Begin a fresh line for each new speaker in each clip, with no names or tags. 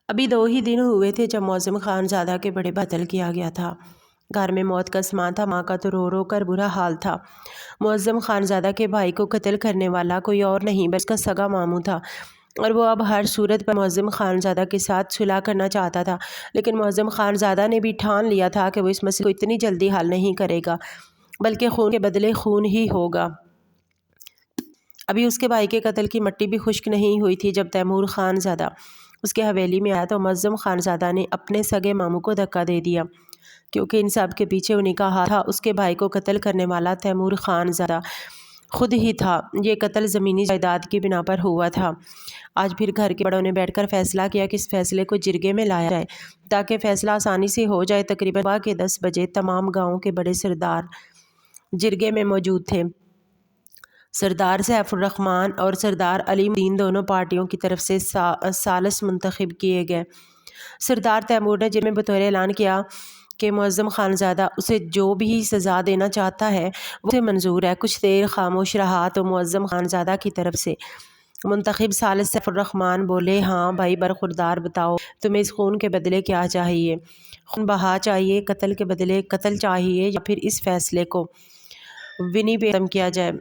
ابھی 2 ہی دن ہوئے تھے جب معظم خان زادہ کے بڑے بھائی قتل کیا گیا تھا۔ گھر میں موت کا سماں تھا، ماں کا تو رو رو کر برا حال تھا۔ معظم خان زادہ کے بھائی کو قتل کرنے والا کوئی اور نہیں بس کا سگا ماموں تھا، اور وہ اب ہر صورت پر معظم خان زادہ کے ساتھ صلح کرنا چاہتا تھا۔ لیکن معظم خان زادہ نے بھی ٹھان لیا تھا کہ وہ اس مسئلے کو اتنی جلدی حل نہیں کرے گا، بلکہ خون کے بدلے خون ہی ہوگا۔ ابھی اس کے بھائی کے قتل کی مٹی بھی خشک نہیں ہوئی تھی جب تیمور خان زادہ اس کے حویلی میں آیا تو معظم خان زادہ نے اپنے سگے ماموں کو دھکا دے دیا، کیونکہ ان سب کے پیچھے انہی کا ہاتھ تھا۔ اس کے بھائی کو قتل کرنے والا تیمور خان زادہ خود ہی تھا۔ یہ قتل زمینی جائیداد کی بنا پر ہوا تھا۔ آج پھر گھر کے بڑوں نے بیٹھ کر فیصلہ کیا کہ اس فیصلے کو جرگے میں لایا جائے تاکہ فیصلہ آسانی سے ہو جائے۔ تقریباً صبح کے 10 بجے تمام گاؤں کے بڑے سردار جرگے میں موجود تھے۔ سردار سیف الرحمن اور سردار علیم الدین دونوں پارٹیوں کی طرف سے ثالث منتخب کیے گئے۔ سردار تیمور نے جرگے میں بطور اعلان کیا کہ معظم خان زادہ اسے جو بھی سزا دینا چاہتا ہے وہ اسے منظور ہے۔ کچھ دیر خاموش رہا تو معظم خان زادہ کی طرف سے منتخب ثالث سیف الرحمن بولے، ہاں بھائی برخوردار، بتاؤ تمہیں اس خون کے بدلے کیا چاہیے؟ خون بہا چاہیے، قتل کے بدلے قتل چاہیے، یا پھر اس فیصلے کو ونی پہ ختم کیا جائے؟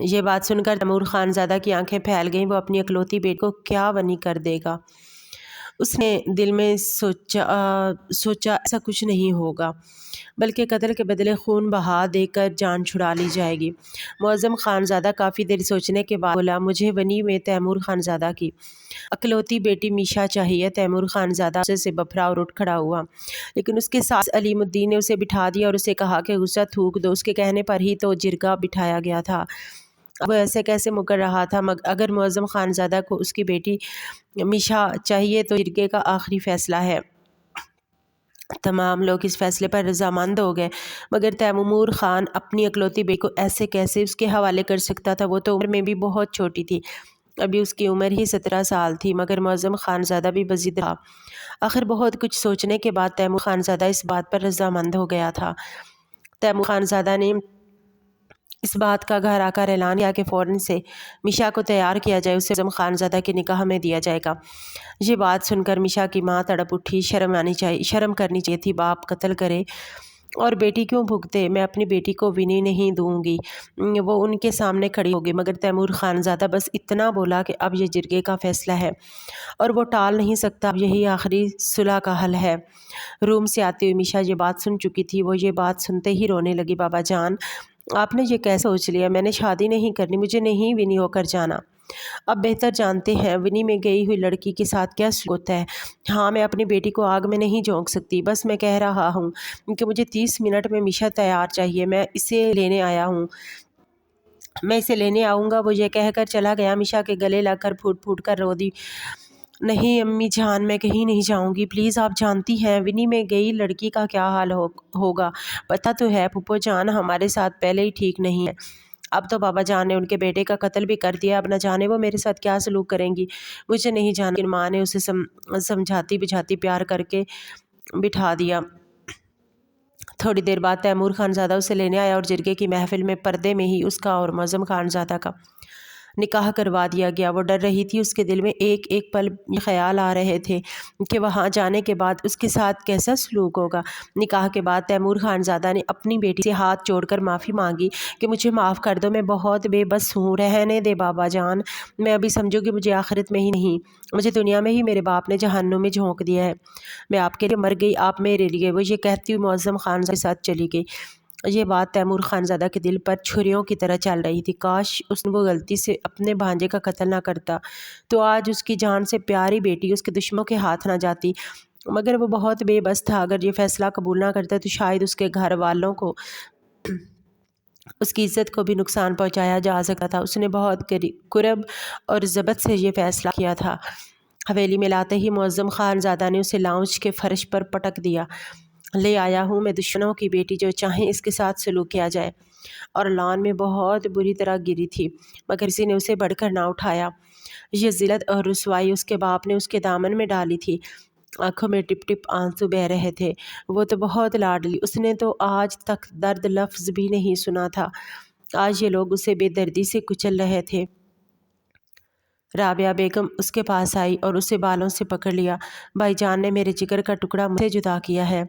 یہ بات سن کر تیمور خان زادہ کی آنکھیں پھیل گئیں۔ وہ اپنی اکلوتی بیٹی کو کیا ونی کر دے گا؟ اس نے دل میں سوچا ایسا کچھ نہیں ہوگا، بلکہ قتل کے بدلے خون بہا دے کر جان چھڑا لی جائے گی۔ معظم خان زادہ کافی دیر سوچنے کے بعد بولا، مجھے ونی میں تیمور خان زادہ کی اکلوتی بیٹی میشا چاہیے۔ تیمور خان زادہ غصے سے بپھرا اور اٹھ کھڑا ہوا، لیکن اس کے ساس علیم الدین نے اسے بٹھا دیا اور اسے کہا کہ غصہ تھوک دو، اس کے کہنے پر ہی تو جرگہ بٹھایا گیا تھا۔ اب وہ ایسے کیسے مکر رہا تھا؟ اگر معظم خان زادہ کو اس کی بیٹی میشا چاہیے تو جرگے کا آخری فیصلہ ہے۔ تمام لوگ اس فیصلے پر رضامند ہو گئے، مگر تیمور خان اپنی اکلوتی بیٹی کو ایسے کیسے اس کے حوالے کر سکتا تھا؟ وہ تو عمر میں بھی بہت چھوٹی تھی، ابھی اس کی عمر ہی 17 سال تھی۔ مگر معظم خان زادہ بھی بضد تھا۔ آخر بہت کچھ سوچنے کے بعد تیمور خان زادہ اس بات پر رضامند ہو گیا تھا۔ تیمور خان زادہ نے اس بات کا گھر آ کر اعلان کیا کہ فوراً سے میشا کو تیار کیا جائے، اسے معظم خان زادہ کے نکاح میں دیا جائے گا۔ یہ بات سن کر میشا کی ماں تڑپ اٹھی، شرم کرنی چاہیے تھی، باپ قتل کرے اور بیٹی کیوں بھگتے؟ میں اپنی بیٹی کو ونی نہیں دوں گی۔ وہ ان کے سامنے کھڑی ہوگی۔ مگر تیمور خان زادہ بس اتنا بولا کہ اب یہ جرگے کا فیصلہ ہے اور وہ ٹال نہیں سکتا، اب یہی آخری صلح کا حل ہے۔ روم سے آتی ہوئی میشا یہ بات سن چکی تھی۔ وہ یہ بات سنتے ہی رونے لگی۔ بابا جان، آپ نے یہ کیسے سوچ لیا؟ میں نے شادی نہیں کرنی، مجھے نہیں ونی ہو کر جانا۔ اب بہتر جانتے ہیں ونی میں گئی ہوئی لڑکی کے ساتھ کیا سلوک ہوتا ہے۔ ہاں، میں اپنی بیٹی کو آگ میں نہیں جھونک سکتی، بس میں کہہ رہا ہوں کہ مجھے 30 منٹ میں میشا تیار چاہیے، میں اسے لینے آؤں گا۔ وہ یہ کہہ کر چلا گیا۔ میشا کے گلے لگ کر پھوٹ پھوٹ کر رو دی، نہیں امی جان، میں کہیں نہیں جاؤں گی، پلیز۔ آپ جانتی ہیں ونی میں گئی لڑکی کا کیا حال ہوگا؟ پتہ تو ہے پھپھو جان، ہمارے ساتھ پہلے ہی ٹھیک نہیں ہے، اب تو بابا جان نے ان کے بیٹے کا قتل بھی کر دیا، اب نہ جانے وہ میرے ساتھ کیا سلوک کریں گی، مجھے نہیں جانا۔ لیکن ماں نے اسے سمجھاتی بجھاتی پیار کر کے بٹھا دیا۔ تھوڑی دیر بعد تیمور خان زادہ اسے لینے آیا اور جرگے کی محفل میں پردے میں ہی اس کا اور معظم خان زادہ کا نکاح کروا دیا گیا۔ وہ ڈر رہی تھی، اس کے دل میں ایک ایک پل یہ خیال آ رہے تھے کہ وہاں جانے کے بعد اس کے ساتھ کیسا سلوک ہوگا۔ نکاح کے بعد تیمور خان زادہ نے اپنی بیٹی سے ہاتھ جوڑ کر معافی مانگی کہ مجھے معاف کر دو، میں بہت بے بس ہوں، رہنے دے بابا جان، میں ابھی سمجھوں کہ مجھے آخرت میں ہی نہیں، مجھے دنیا میں ہی میرے باپ نے جہنم میں جھونک دیا ہے، میں آپ کے لیے مر گئی، آپ میرے لیے۔ وہ یہ کہتی ہوئی معظم خان کے ساتھ چلی گئی۔ یہ بات تیمور خان زادہ کے دل پر چھریوں کی طرح چل رہی تھی۔ کاش اس نے وہ غلطی سے اپنے بھانجے کا قتل نہ کرتا تو آج اس کی جان سے پیاری بیٹی اس کے دشمنوں کے ہاتھ نہ جاتی۔ مگر وہ بہت بے بس تھا، اگر یہ فیصلہ قبول نہ کرتا تو شاید اس کے گھر والوں کو، اس کی عزت کو بھی نقصان پہنچایا جا سکتا تھا۔ اس نے بہت قرب اور ضبط سے یہ فیصلہ کیا تھا۔ حویلی میں لاتے ہی معظم خان زادہ نے اسے لاؤنج کے فرش پر پٹک دیا۔ لے آیا ہوں میں دشمنوں کی بیٹی، جو چاہیں اس کے ساتھ سلوک کیا جائے۔ اور لان میں بہت بری طرح گری تھی، مگر کسی نے اسے بڑھ کر نہ اٹھایا۔ یہ ذلت اور رسوائی اس کے باپ نے اس کے دامن میں ڈالی تھی۔ آنکھوں میں ٹپ ٹپ آنسو بہہ رہے تھے۔ وہ تو بہت لاڈلی، اس نے تو آج تک درد لفظ بھی نہیں سنا تھا، آج یہ لوگ اسے بے دردی سے کچل رہے تھے۔ رابعہ بیگم اس کے پاس آئی اور اسے بالوں سے پکڑ لیا۔ بھائی جان نے میرے جگر کا ٹکڑا مجھ سے جدا کیا ہے،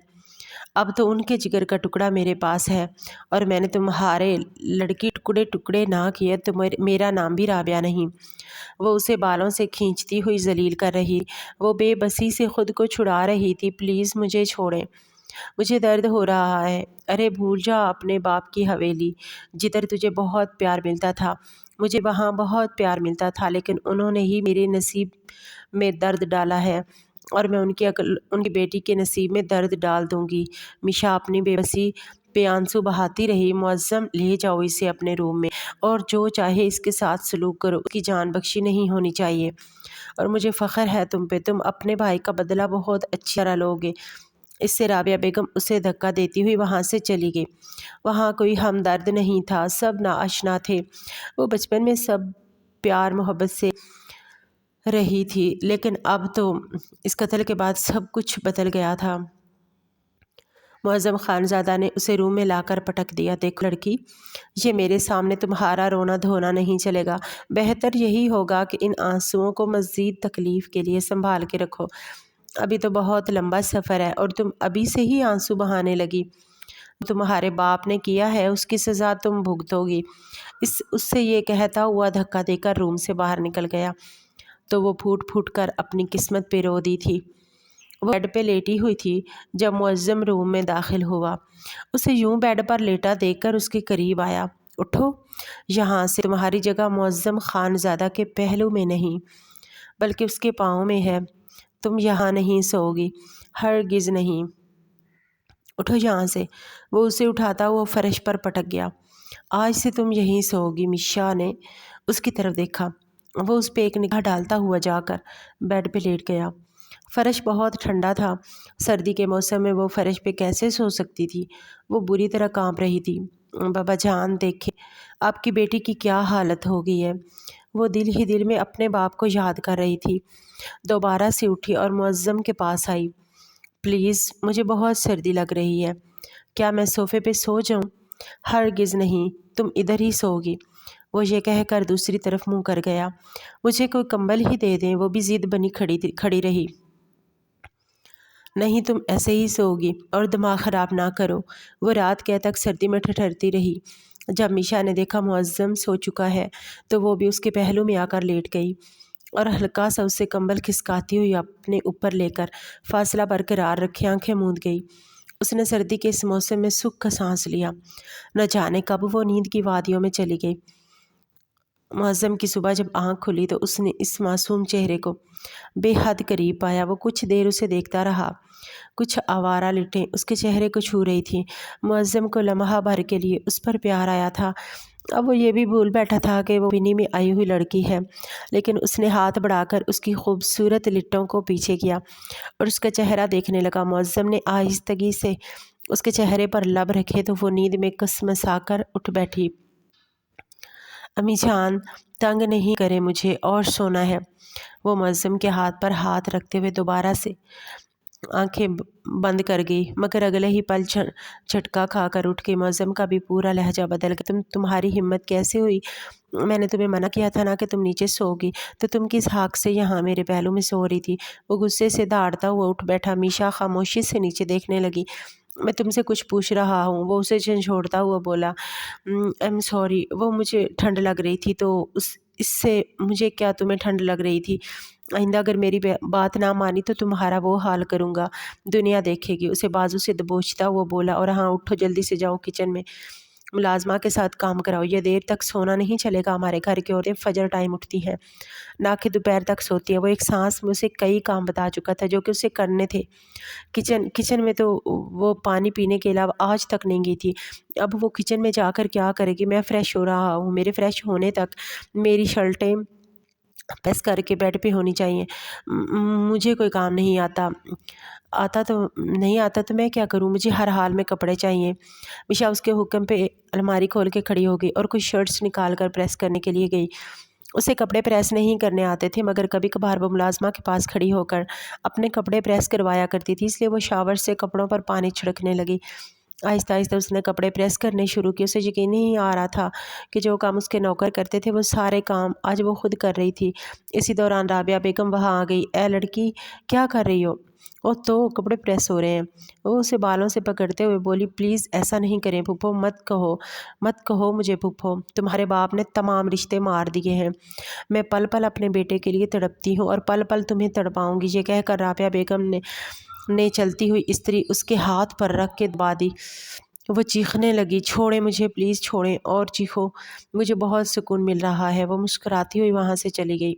اب تو ان کے جگر کا ٹکڑا میرے پاس ہے، اور میں نے تمہارے لڑکی ٹکڑے ٹکڑے نہ کیے تو میرا نام بھی رابعہ نہیں۔ وہ اسے بالوں سے کھینچتی ہوئی ذلیل کر رہی، وہ بے بسی سے خود کو چھڑا رہی تھی۔ پلیز مجھے چھوڑیں، مجھے درد ہو رہا ہے۔ ارے بھول جا اپنے باپ کی حویلی، جدھر تجھے بہت پیار ملتا تھا۔ مجھے وہاں بہت پیار ملتا تھا، لیکن انہوں نے ہی میرے نصیب میں درد ڈالا ہے، اور میں ان کی بیٹی کے نصیب میں درد ڈال دوں گی۔ میشا اپنی بے بسی پہ آنسو بہاتی رہی۔ معظم لے جاؤ اسے اپنے روم میں، اور جو چاہے اس کے ساتھ سلوک کرو، اس کی جان بخشی نہیں ہونی چاہیے، اور مجھے فخر ہے تم پہ، تم اپنے بھائی کا بدلہ بہت اچھی طرح لوگے۔ اس سے رابعہ بیگم اسے دھکا دیتی ہوئی وہاں سے چلی گئی۔ وہاں کوئی ہمدرد نہیں تھا، سب ناآشنا تھے۔ وہ بچپن میں سب پیار محبت سے رہی تھی، لیکن اب تو اس قتل کے بعد سب کچھ بدل گیا تھا۔ معظم خانزادہ نے اسے روم میں لا کر پٹک دیا۔ دیکھو لڑکی، یہ میرے سامنے تمہارا رونا دھونا نہیں چلے گا۔ بہتر یہی ہوگا کہ ان آنسوؤں کو مزید تکلیف کے لیے سنبھال کے رکھو۔ ابھی تو بہت لمبا سفر ہے، اور تم ابھی سے ہی آنسو بہانے لگی۔ تمہارے باپ نے کیا ہے اس کی سزا تم بھگتو گی۔ اس سے یہ کہتا ہوا دھکا دے کر روم سے باہر نکل گیا تو وہ پھوٹ پھوٹ کر اپنی قسمت پہ رو دی تھی۔ وہ بیڈ پہ لیٹی ہوئی تھی جب معظم روم میں داخل ہوا۔ اسے یوں بیڈ پر لیٹا دیکھ کر اس کے قریب آیا۔ اٹھو یہاں سے، تمہاری جگہ معظم خانزادہ کے پہلو میں نہیں بلکہ اس کے پاؤں میں ہے۔ تم یہاں نہیں سوؤ گی، ہرگز نہیں۔ اٹھو یہاں سے۔ وہ اسے اٹھاتا ہوا فرش پر پٹک گیا۔ آج سے تم یہیں سوؤ گی۔ میشا نے اس کی طرف دیکھا۔ وہ اس پہ ایک نگاہ ڈالتا ہوا جا کر بیڈ پہ لیٹ گیا۔ فرش بہت ٹھنڈا تھا۔ سردی کے موسم میں وہ فرش پہ کیسے سو سکتی تھی؟ وہ بری طرح کانپ رہی تھی۔ بابا جان دیکھیں آپ کی بیٹی کی کیا حالت ہو گئی ہے۔ وہ دل ہی دل میں اپنے باپ کو یاد کر رہی تھی۔ دوبارہ سے اٹھی اور معظم کے پاس آئی۔ پلیز مجھے بہت سردی لگ رہی ہے، کیا میں صوفے پہ سو جاؤں؟ ہرگز نہیں، تم ادھر ہی سو گی۔ وہ یہ کہہ کر دوسری طرف منہ کر گیا۔ مجھے کوئی کمبل ہی دے دیں، وہ بھی ضد بنی کھڑی رہی۔ نہیں تم ایسے ہی سو گی، اور دماغ خراب نہ کرو۔ وہ رات گئے تک سردی میں ٹھٹھرتی رہی۔ جب میشا نے دیکھا معظم سو چکا ہے تو وہ بھی اس کے پہلو میں آ کر لیٹ گئی، اور ہلکا سا اسے کمبل کھسکاتی ہوئی اپنے اوپر لے کر فاصلہ برقرار رکھے آنکھیں موند گئی۔ اس نے سردی کے اس موسم میں سکھ کا سانس لیا۔ نہ جانے کب وہ نیند کی وادیوں میں چلی گئی۔ معظم کی صبح جب آنکھ کھلی تو اس نے اس معصوم چہرے کو بے حد قریب پایا۔ وہ کچھ دیر اسے دیکھتا رہا۔ کچھ آوارہ لٹیں اس کے چہرے کو چھو رہی تھیں۔ معظم کو لمحہ بھر کے لیے اس پر پیار آیا تھا۔ اب وہ یہ بھی بھول بیٹھا تھا کہ وہ بینی میں آئی ہوئی لڑکی ہے، لیکن اس نے ہاتھ بڑھا کر اس کی خوبصورت لٹوں کو پیچھے کیا اور اس کا چہرہ دیکھنے لگا۔ معظم نے آہستگی سے اس کے چہرے پر لب رکھے تو وہ نیند میں کسمسا کر اٹھ بیٹھی۔ امی جان تنگ نہیں کرے، مجھے اور سونا ہے۔ وہ معظم کے ہاتھ پر ہاتھ رکھتے ہوئے دوبارہ سے آنکھیں بند کر گئی، مگر اگلے ہی پل جھٹکا کھا کر اٹھ گئی۔ معظم کا بھی پورا لہجہ بدل گیا۔ تمہاری ہمت کیسے ہوئی؟ میں نے تمہیں منع کیا تھا نا کہ تم نیچے سو گی، تو تم کس حق سے یہاں میرے پہلو میں سو رہی تھی؟ وہ غصے سے دھاڑتا ہوا اٹھ بیٹھا۔ میشا خاموشی سے نیچے دیکھنے لگی۔ میں تم سے کچھ پوچھ رہا ہوں، وہ اسے جھنجھوڑتا ہوا بولا۔ ایم سوری، وہ مجھے ٹھنڈ لگ رہی تھی تو اس سے مجھے کیا تمہیں ٹھنڈ لگ رہی تھی؟ آئندہ اگر میری بات نہ مانی تو تمہارا وہ حال کروں گا، دنیا دیکھے گی۔ اسے بازو سے دبوچتا ہوا بولا۔ اور ہاں اٹھو، جلدی سے جاؤ کچن میں ملازمہ کے ساتھ کام کراؤ۔ یہ دیر تک سونا نہیں چلے گا۔ ہمارے گھر کی عورتیں فجر ٹائم اٹھتی ہیں، نہ کہ دوپہر تک سوتی ہیں۔ وہ ایک سانس میں اسے کئی کام بتا چکا تھا جو کہ اسے کرنے تھے۔ کچن میں تو وہ پانی پینے کے علاوہ آج تک نہیں گئی تھی۔ اب وہ کچن میں جا کر کیا کرے گی؟ میں فریش ہو رہا ہوں، میرے فریش ہونے تک میری شرٹیں پریس کر کے بیڈ پہ ہونی چاہیے۔ مجھے کوئی کام نہیں آتا تو میں کیا کروں؟ مجھے ہر حال میں کپڑے چاہیے۔ میشا اس کے حکم پہ الماری کھول کے کھڑی ہو گئی اور کچھ شرٹس نکال کر پریس کرنے کے لیے گئی۔ اسے کپڑے پریس نہیں کرنے آتے تھے، مگر کبھی کبھار وہ ملازمہ کے پاس کھڑی ہو کر اپنے کپڑے پریس کروایا کرتی تھی، اس لیے وہ شاور سے کپڑوں پر پانی چھڑکنے لگی۔ آہستہ آہستہ اس نے کپڑے پریس کرنے شروع کیے۔ اسے یقین نہیں آ رہا تھا کہ جو کام اس کے نوکر کرتے تھے وہ سارے کام آج وہ خود کر رہی تھی۔ اسی دوران رابعہ بیگم وہاں آ گئی۔ اے لڑکی، کیا کر رہی ہو؟ وہ تو کپڑے پریس ہو رہے ہیں۔ وہ اسے بالوں سے پکڑتے ہوئے بولی، پلیز ایسا نہیں کریں پھپھو، مت کہو مجھے پھپھو، تمہارے باپ نے تمام رشتے مار دیے ہیں۔ میں پل پل اپنے بیٹے کے لیے تڑپتی ہوں اور پل پل تمہیں تڑپاؤں گی۔ یہ کہہ کر رابعہ بیگم نے چلتی ہوئی استری اس کے ہاتھ پر رکھ کے دبا دی۔ وہ چیخنے لگی، چھوڑیں مجھے، پلیز چھوڑیں، اور چیخو، مجھے بہت سکون مل رہا ہے۔ وہ مسکراتی ہوئی وہاں سے چلی گئی۔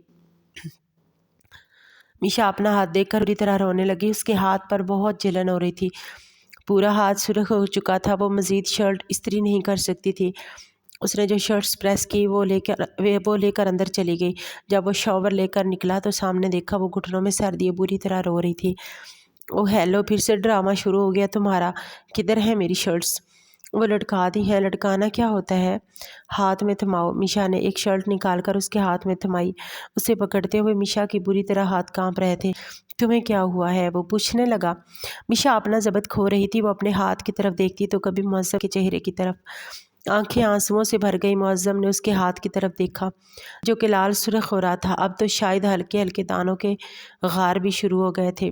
میشا اپنا ہاتھ دیکھ کر بری طرح رونے لگی۔ اس کے ہاتھ پر بہت جلن ہو رہی تھی، پورا ہاتھ سرخ ہو چکا تھا۔ وہ مزید شرٹ استری نہیں کر سکتی تھی۔ اس نے جو شرٹس پریس کی وہ لے کر اندر چلی گئی۔ جب وہ شاور لے کر نکلا تو سامنے دیکھا وہ گھٹنوں میں سر دیے بری طرح رو رہی تھی۔ او ہیلو، پھر سے ڈرامہ شروع ہو گیا تمہارا، کدھر ہے میری شرٹس؟ وہ لٹکا دی ہیں۔ لٹکانا کیا ہوتا ہے؟ ہاتھ میں تھماؤ۔ میشا نے ایک شرٹ نکال کر اس کے ہاتھ میں تھمائی۔ اسے پکڑتے ہوئے میشا کی بری طرح ہاتھ کانپ رہے تھے۔ تمہیں کیا ہوا ہے؟ وہ پوچھنے لگا۔ میشا اپنا ضبط کھو رہی تھی۔ وہ اپنے ہاتھ کی طرف دیکھتی تو کبھی معظم کے چہرے کی طرف۔ آنکھیں آنسوؤں سے بھر گئی۔ معظم نے اس کے ہاتھ کی طرف دیکھا جو کہ لال سرخ ہو رہا تھا۔ اب تو شاید ہلکے ہلکے دانوں کے غار بھی شروع ہو گئے تھے۔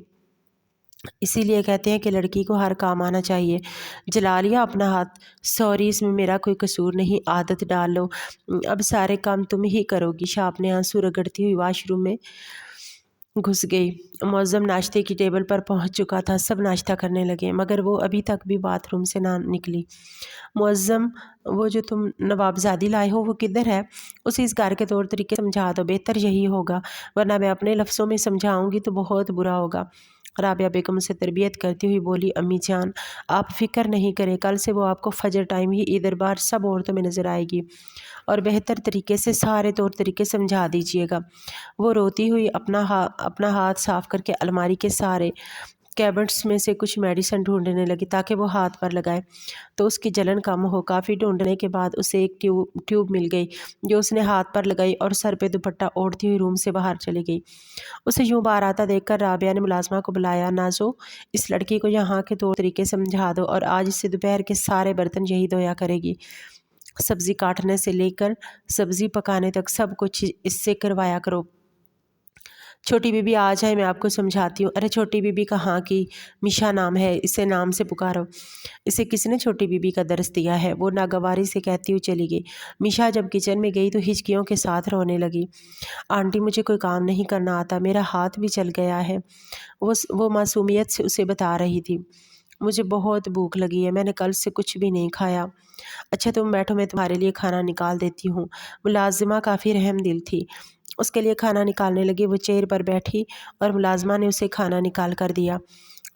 اسی لیے کہتے ہیں کہ لڑکی کو ہر کام آنا چاہیے۔ جلا لیا اپنا ہاتھ؟ سوری، اس میں میرا کوئی قصور نہیں، عادت ڈال لو، اب سارے کام تم ہی کرو گی۔ شاہ اپنے آنسو رگڑتی ہوئی واش روم میں گھس گئی۔ معظم ناشتے کی ٹیبل پر پہنچ چکا تھا۔ سب ناشتہ کرنے لگے مگر وہ ابھی تک بھی باتھ روم سے نہ نکلی۔ معظم، وہ جو تم نوابزادی لائے ہو وہ کدھر ہے؟ اسے اس گھر کے طور طریقے سمجھا دو، بہتر یہی ہوگا، ورنہ میں اپنے لفظوں میں سمجھاؤں گی تو بہت برا ہوگا۔ رابعہ بیگم سے تربیت کرتی ہوئی بولی، امی جان آپ فکر نہیں کریں، کل سے وہ آپ کو فجر ٹائم ہی ادھر بار سب عورتوں میں نظر آئے گی اور بہتر طریقے سے سارے طور طریقے سمجھا دیجیے گا۔ وہ روتی ہوئی اپنا ہاتھ صاف کر کے الماری کے سارے کیبنٹس میں سے کچھ میڈیسن ڈھونڈنے لگی تاکہ وہ ہاتھ پر لگائے تو اس کی جلن کم ہو۔ کافی ڈھونڈنے کے بعد اسے ایک ٹیوب مل گئی جو اس نے ہاتھ پر لگائی اور سر پہ دوپٹہ اوڑھتی ہوئی روم سے باہر چلی گئی۔ اسے یوں باہر آتا دیکھ کر رابعہ نے ملازمہ کو بلایا، نازو اس لڑکی کو یہاں کے طور طریقے سمجھا دو اور آج سے دوپہر کے سارے برتن یہی دھویا کرے گی، سبزی کاٹنے سے لے کر سبزی پکانے تک سب کچھ اس سے کروایا کرو۔ چھوٹی بی بی آ جائے، میں آپ کو سمجھاتی ہوں۔ ارے چھوٹی بی بی کہاں کی؟ میشا نام ہے، اسے نام سے پکارو۔ اسے کس نے چھوٹی بی بی کا درس دیا ہے؟ وہ ناگواری سے کہتی ہوئی چلی گئی۔ میشا جب کچن میں گئی تو ہچکیوں کے ساتھ رونے لگی۔ آنٹی مجھے کوئی کام نہیں کرنا آتا، میرا ہاتھ بھی چل گیا ہے۔ وہ معصومیت سے اسے بتا رہی تھی، مجھے بہت بھوک لگی ہے، میں نے کل سے کچھ بھی نہیں کھایا۔ اچھا تم بیٹھو، میں تمہارے لیے کھانا نکال دیتی ہوں۔ ملازمہ کافی رحم دل تھی، اس کے لیے کھانا نکالنے لگی۔ وہ چیئر پر بیٹھی اور ملازمہ نے اسے کھانا نکال کر دیا۔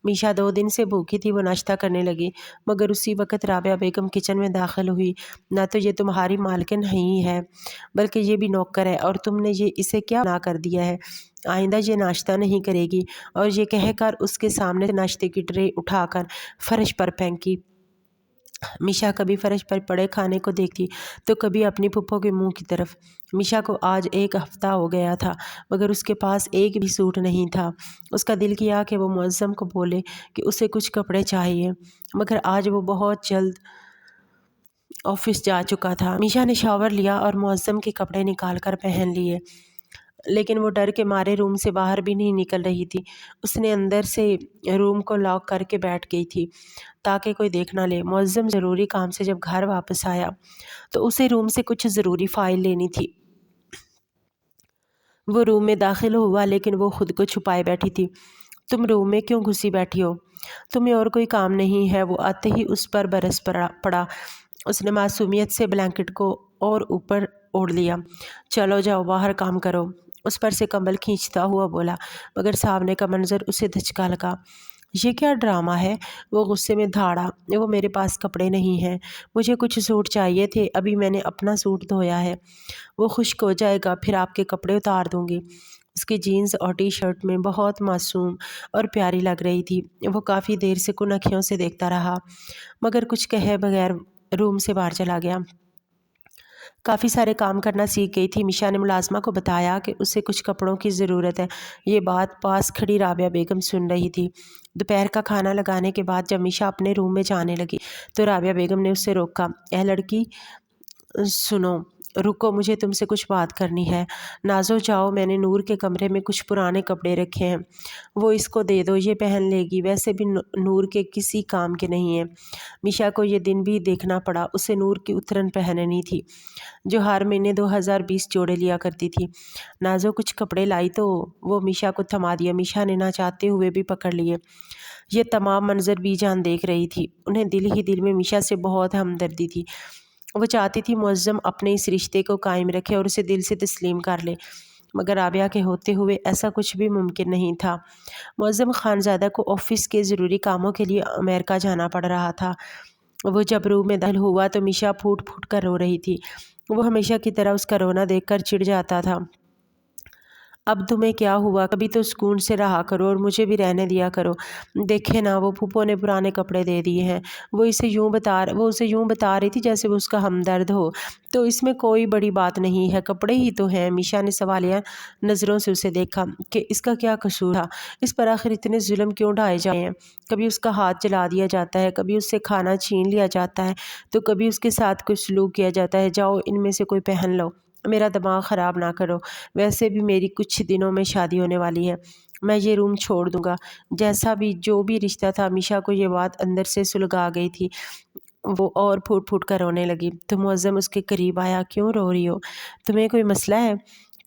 میشا 2 دن سے بھوکی تھی، وہ ناشتہ کرنے لگی مگر اسی وقت رابعہ بیگم کچن میں داخل ہوئی۔ نہ تو یہ تمہاری مالکن نہیں ہے بلکہ یہ بھی نوکر ہے، اور تم نے اسے کیا بنا کر دیا ہے؟ آئندہ یہ ناشتہ نہیں کرے گی۔ اور یہ کہہ کر اس کے سامنے سے ناشتے کی ٹرے اٹھا کر فرش پر پھینکی۔ میشا کبھی فرش پر پڑے کھانے کو دیکھتی تو کبھی اپنی پھپھو کے منہ کی طرف۔ میشا کو آج 1 ہفتہ ہو گیا تھا مگر اس کے پاس ایک بھی سوٹ نہیں تھا۔ اس کا دل کیا کہ وہ معظم کو بولے کہ اسے کچھ کپڑے چاہیے مگر آج وہ بہت جلد آفس جا چکا تھا۔ میشا نے شاور لیا اور معظم کے کپڑے نکال کر پہن لیے لیکن وہ ڈر کے مارے روم سے باہر بھی نہیں نکل رہی تھی۔ اس نے اندر سے روم کو لاک کر کے بیٹھ گئی تھی تاکہ کوئی دیکھ نہ لے۔ معظم ضروری کام سے جب گھر واپس آیا تو اسے روم سے کچھ ضروری فائل لینی تھی۔ وہ روم میں داخل ہوا لیکن وہ خود کو چھپائے بیٹھی تھی۔ تم روم میں کیوں گھسی بیٹھی ہو؟ تمہیں اور کوئی کام نہیں ہے؟ وہ آتے ہی اس پر برس پڑا۔ اس نے معصومیت سے بلینکٹ کو اور اوپر اوڑھ لیا۔ چلو جاؤ باہر کام کرو، اس پر سے کمبل کھینچتا ہوا بولا مگر سامنے کا منظر اسے دھچکا لگا۔ یہ کیا ڈرامہ ہے؟ وہ غصے میں دھاڑا۔ وہ میرے پاس کپڑے نہیں ہیں، مجھے کچھ سوٹ چاہیے تھے، ابھی میں نے اپنا سوٹ دھویا ہے، وہ خشک ہو جائے گا پھر آپ کے کپڑے اتار دوں گی۔ اس کی جینز اور ٹی شرٹ میں بہت معصوم اور پیاری لگ رہی تھی۔ وہ کافی دیر سے کن آنکھوں سے دیکھتا رہا مگر کچھ کہے بغیر روم سے باہر چلا گیا۔ کافی سارے کام کرنا سیکھ گئی تھی۔ میشا نے ملازمہ کو بتایا کہ اسے کچھ کپڑوں کی ضرورت ہے۔ یہ بات پاس کھڑی رابعہ بیگم سن رہی تھی۔ دوپہر کا کھانا لگانے کے بعد جب میشا اپنے روم میں جانے لگی تو رابعہ بیگم نے اسے روکا۔ اے لڑکی سنو، رکو، مجھے تم سے کچھ بات کرنی ہے۔ نازو جاؤ، میں نے نور کے کمرے میں کچھ پرانے کپڑے رکھے ہیں، وہ اس کو دے دو، یہ پہن لے گی، ویسے بھی نور کے کسی کام کے نہیں ہیں۔ میشا کو یہ دن بھی دیکھنا پڑا، اسے نور کی اترن پہننی تھی جو ہر مہینے 2020 جوڑے لیا کرتی تھی۔ نازو کچھ کپڑے لائی تو وہ میشا کو تھما دیا۔ میشا نے نہ چاہتے ہوئے بھی پکڑ لیے۔ یہ تمام منظر بی جان دیکھ رہی تھی۔ انہیں دل ہی دل میں میشا سے بہت ہمدردی تھی۔ وہ چاہتی تھی معظم اپنے اس رشتے کو قائم رکھے اور اسے دل سے تسلیم کر لے، مگر رابعہ کے ہوتے ہوئے ایسا کچھ بھی ممکن نہیں تھا۔ معظم خانزادہ کو آفس کے ضروری کاموں کے لیے امریکہ جانا پڑ رہا تھا۔ وہ جب روم میں داخل ہوا تو میشا پھوٹ پھوٹ کر رو رہی تھی۔ وہ ہمیشہ کی طرح اس کا رونا دیکھ کر چڑ جاتا تھا۔ اب تمہیں کیا ہوا؟ کبھی تو سکون سے رہا کرو اور مجھے بھی رہنے دیا کرو۔ دیکھے نا، وہ پھوپھو نے پرانے کپڑے دے دیے ہیں۔ وہ اسے یوں بتا رہی تھی جیسے وہ اس کا ہمدرد ہو۔ تو اس میں کوئی بڑی بات نہیں ہے، کپڑے ہی تو ہیں۔ میشا نے سوالیہ نظروں سے اسے دیکھا کہ اس کا کیا قصور تھا، اس پر آخر اتنے ظلم کیوں ڈھائے جاتے ہیں؟ کبھی اس کا ہاتھ جلا دیا جاتا ہے، کبھی اس سے کھانا چھین لیا جاتا ہے، تو کبھی اس کے ساتھ کچھ سلوک کیا جاتا ہے۔ جاؤ، ان میں سے کوئی پہن لو، میرا دماغ خراب نہ کرو، ویسے بھی میری کچھ دنوں میں شادی ہونے والی ہے، میں یہ روم چھوڑ دوں گا۔ جیسا بھی جو بھی رشتہ تھا، میشا کو یہ بات اندر سے سلگا گئی تھی۔ وہ اور پھوٹ پھوٹ کر رونے لگی۔ تو معظم اس کے قریب آیا۔ کیوں رو رہی ہو؟ تمہیں کوئی مسئلہ ہے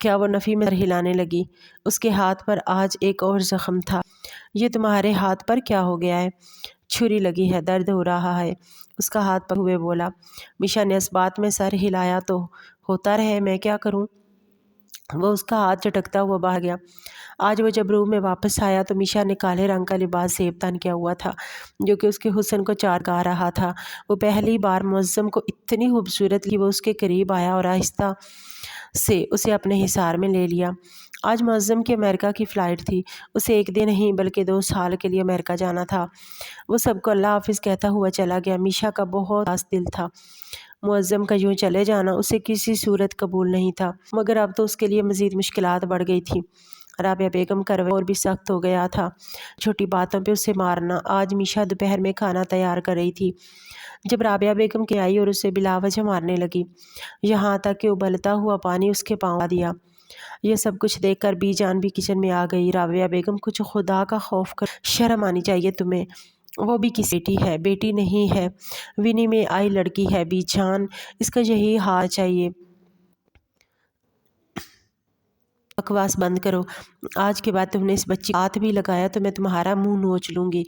کیا؟ وہ نفی میں سر ہلانے لگی۔ اس کے ہاتھ پر آج ایک اور زخم تھا۔ یہ تمہارے ہاتھ پر کیا ہو گیا ہے؟ چھری لگی ہے، درد ہو رہا ہے، اس کا ہاتھ پکڑے ہوئے بولا۔ میشا نے اس بات میں سر ہلایا۔ تو ہوتا رہے، میں کیا کروں؟ وہ اس کا ہاتھ جھٹکتا ہوا باہر گیا۔ آج وہ جب روم میں واپس آیا تو میشا نے کالے رنگ کا لباس زیبتان کیا ہوا تھا جو کہ اس کے حسن کو چارکا رہا تھا۔ وہ پہلی بار معظم کو اتنی خوبصورت کہ وہ اس کے قریب آیا اور آہستہ سے اسے اپنے حصار میں لے لیا۔ آج معظم کی امریکہ کی فلائٹ تھی۔ اسے ایک دن نہیں بلکہ 2 سال کے لیے امریکہ جانا تھا۔ وہ سب کو اللہ حافظ کہتا ہوا چلا گیا۔ میشا کا بہت اداس دل تھا۔ معظم کا یوں چلے جانا اسے کسی صورت قبول نہیں تھا، مگر اب تو اس کے لیے مزید مشکلات بڑھ گئی تھی۔ رابعہ بیگم کا رویہ اور بھی سخت ہو گیا تھا، چھوٹی باتوں پہ اسے مارنا۔ آج میشا دوپہر میں کھانا تیار کر رہی تھی جب رابعہ بیگم کے آئی اور اسے بلا وجہ مارنے لگی، یہاں تک کہ ابلتا ہوا پانی اس کے پاؤں آ دیا۔ یہ سب کچھ دیکھ کر بی جان بھی کچن میں آ گئی۔ رابعہ بیگم، کچھ خدا کا خوف کر، شرم آنی چاہیے تمہیں، وہ بھی کسی بیٹی ہے، بیٹی نہیں ہے، ونی میں آئی لڑکی ہے بی جان، اس کا یہی حال چاہیے۔ بکواس بند کرو، آج کے بعد تم نے اس بچی کو ہاتھ بھی لگایا تو میں تمہارا منہ نوچ لوں گی،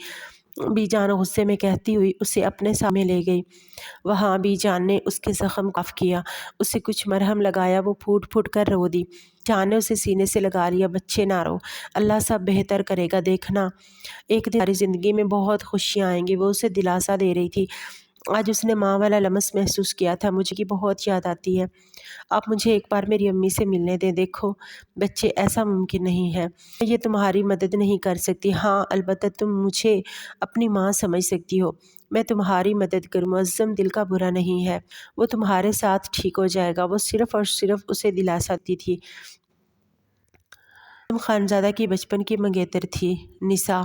بی جان غصے میں کہتی ہوئی اسے اپنے سامنے لے گئی۔ وہاں بی جان نے اس کے زخم کو صاف کیا، اسے کچھ مرہم لگایا۔ وہ پھوٹ پھوٹ کر رو دی۔ جان نے اسے سینے سے لگا لیا۔ بچے نہ رو، اللہ سب بہتر کرے گا، دیکھنا ایک دن ہماری زندگی میں بہت خوشیاں آئیں گی۔ وہ اسے دلاسا دے رہی تھی۔ آج اس نے ماں والا لمس محسوس کیا تھا۔ مجھے کی بہت یاد آتی ہے، آپ مجھے ایک بار میری امی سے ملنے دیں۔ دیکھو بچے، ایسا ممکن نہیں ہے، میں یہ تمہاری مدد نہیں کر سکتی، ہاں البتہ تم مجھے اپنی ماں سمجھ سکتی ہو، میں تمہاری مدد کروں۔ معظم دل کا برا نہیں ہے، وہ تمہارے ساتھ ٹھیک ہو جائے گا۔ وہ صرف اور صرف اسے دلاسا دی تھی۔ خانزادہ کی بچپن کی منگیتر تھی نسا۔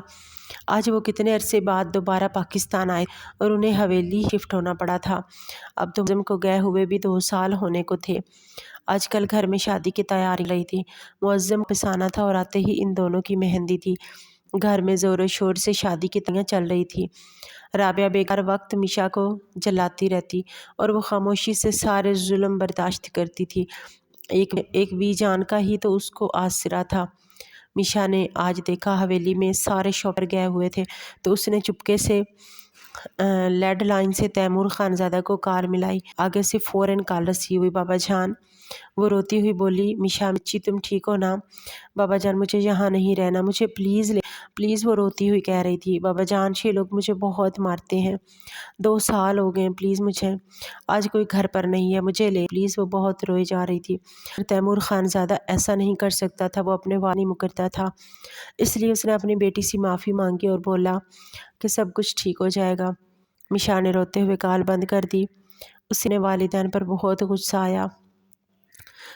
آج وہ کتنے عرصے بعد دوبارہ پاکستان آئے اور انہیں حویلی شفٹ ہونا پڑا تھا۔ اب تو معظم کو گئے ہوئے بھی 2 سال ہونے کو تھے۔ آج کل گھر میں شادی کی تیاری رہی تھی۔ معظم پسانا تھا اور آتے ہی ان دونوں کی مہندی تھی۔ گھر میں زور و شور سے شادی کی تیاریاں چل رہی تھی۔ رابعہ بیگم ہر وقت میشا کو جلاتی رہتی اور وہ خاموشی سے سارے ظلم برداشت کرتی تھی۔ ایک بی جان کا ہی تو اس کو آسرا تھا۔ میشا نے آج دیکھا حویلی میں سارے شوہر گئے ہوئے تھے تو اس نے چپکے سے لیڈ لائن سے تیمور خانزادہ کو کار ملائی۔ آگے سے فوراً کال رسی ہوئی۔ بابا جان، وہ روتی ہوئی بولی، میشا بچی تم ٹھیک ہو نا؟ بابا جان مجھے یہاں نہیں رہنا، مجھے پلیز لے پلیز، وہ روتی ہوئی کہہ رہی تھی۔ بابا جان یہ لوگ مجھے بہت مارتے ہیں، 2 سال ہو گئے، پلیز مجھے آج کوئی گھر پر نہیں ہے، مجھے لے پلیز، وہ بہت روئی جا رہی تھی۔ تیمور خانزادہ ایسا نہیں کر سکتا تھا، وہ اپنے وعدے نہیں مکرتا تھا، اس لیے اس نے اپنی بیٹی سے معافی مانگی اور بولا کہ سب کچھ ٹھیک ہو جائے گا۔ میشا نے روتے ہوئے کال بند کر دی۔ اس نے والدین پر بہت غصہ آیا،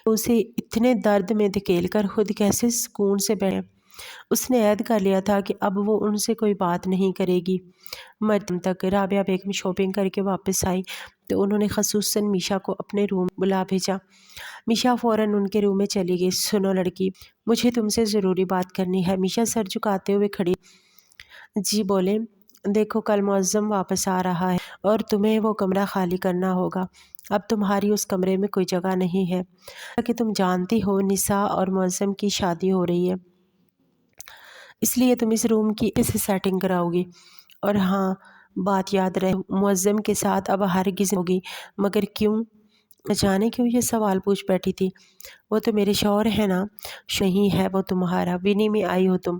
اسے اتنے درد میں دھکیل کر خود کیسے سکون سے بیٹھے۔ اس نے عہد کر لیا تھا کہ اب وہ ان سے کوئی بات نہیں کرے گی۔ مرتے تک رابعہ بیگم شاپنگ کر کے واپس آئی تو انہوں نے خصوصاً میشا کو اپنے روم بلا بھیجا۔ میشا فوراً ان کے روم میں چلی گئی۔ سنو لڑکی، مجھے تم سے ضروری بات کرنی ہے۔ میشا سر جھکاتے ہوئے کھڑی۔ جی بولیں۔ دیکھو کل معظم واپس آ رہا ہے اور تمہیں وہ کمرہ خالی کرنا ہوگا۔ اب تمہاری اس کمرے میں کوئی جگہ نہیں ہے کہ تم جانتی ہو نساء اور معظم کی شادی ہو رہی ہے، اس لیے تم اس روم کی سے سیٹنگ کراؤ گی۔ اور ہاں بات یاد رہے، معظم کے ساتھ اب ہرگز ہوگی۔ مگر کیوں؟ نہ جانے کیوں یہ سوال پوچھ بیٹھی تھی۔ وہ تو میرے شوہر ہے نا۔ نہیں ہے وہ تمہارا، ونی میں آئی ہو تم،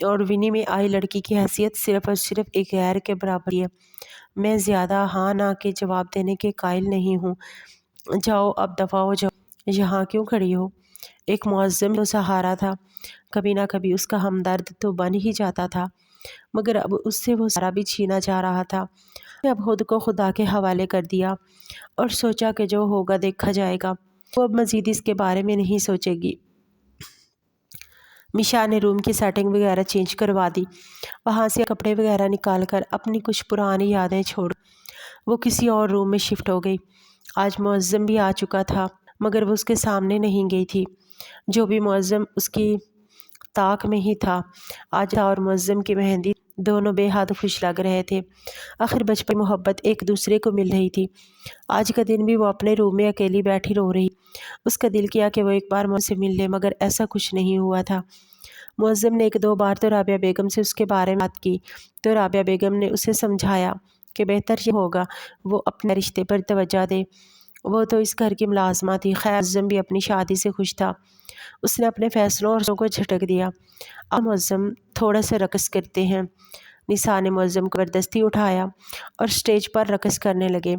اور ونی میں آئی لڑکی کی حیثیت صرف اور صرف ایک غیر کے برابر ہے۔ میں زیادہ ہاں نہ کے جواب دینے کے قائل نہیں ہوں۔ جاؤ اب دفع ہو جاؤ، یہاں کیوں کھڑی ہو؟ ایک معظم تو سہارا تھا، کبھی نہ کبھی اس کا ہمدرد تو بن ہی جاتا تھا، مگر اب اس سے وہ سارا بھی چھینا جا رہا تھا۔ اب خود کو خدا کے حوالے کر دیا اور سوچا کہ جو ہوگا دیکھا جائے گا۔ وہ اب مزید اس کے بارے میں نہیں سوچے گی۔ میشا نے روم کی سیٹنگ وغیرہ چینج کروا دی، وہاں سے کپڑے وغیرہ نکال کر اپنی کچھ پرانی یادیں چھوڑ وہ کسی اور روم میں شفٹ ہو گئی۔ آج معظم بھی آ چکا تھا، مگر وہ اس کے سامنے نہیں گئی تھی۔ جو بھی معظم اس کی طاق میں ہی تھا۔ آج اور معظم کی مہندی دونوں بے حد خوش لگ رہے تھے۔ آخر بچپن محبت ایک دوسرے کو مل رہی تھی۔ آج کا دن بھی وہ اپنے روم میں اکیلی بیٹھی رو رہی۔ اس کا دل کیا کہ وہ ایک بار مجھ سے مل لے، مگر ایسا کچھ نہیں ہوا تھا۔ معظم نے ایک دو بار تو رابعہ بیگم سے اس کے بارے میں بات کی تو رابعہ بیگم نے اسے سمجھایا کہ بہتر یہ ہوگا وہ اپنے رشتے پر توجہ دے۔ وہ تو اس گھر کی ملازمہ تھی۔ خیر معظم بھی اپنی شادی سے خوش تھا۔ اس نے اپنے فیصلوں اور کو جھٹک دیا۔ اب معظم تھوڑا سا رقص کرتے ہیں۔ نساء نے معظم کو زبردستی اٹھایا اور سٹیج پر رقص کرنے لگے۔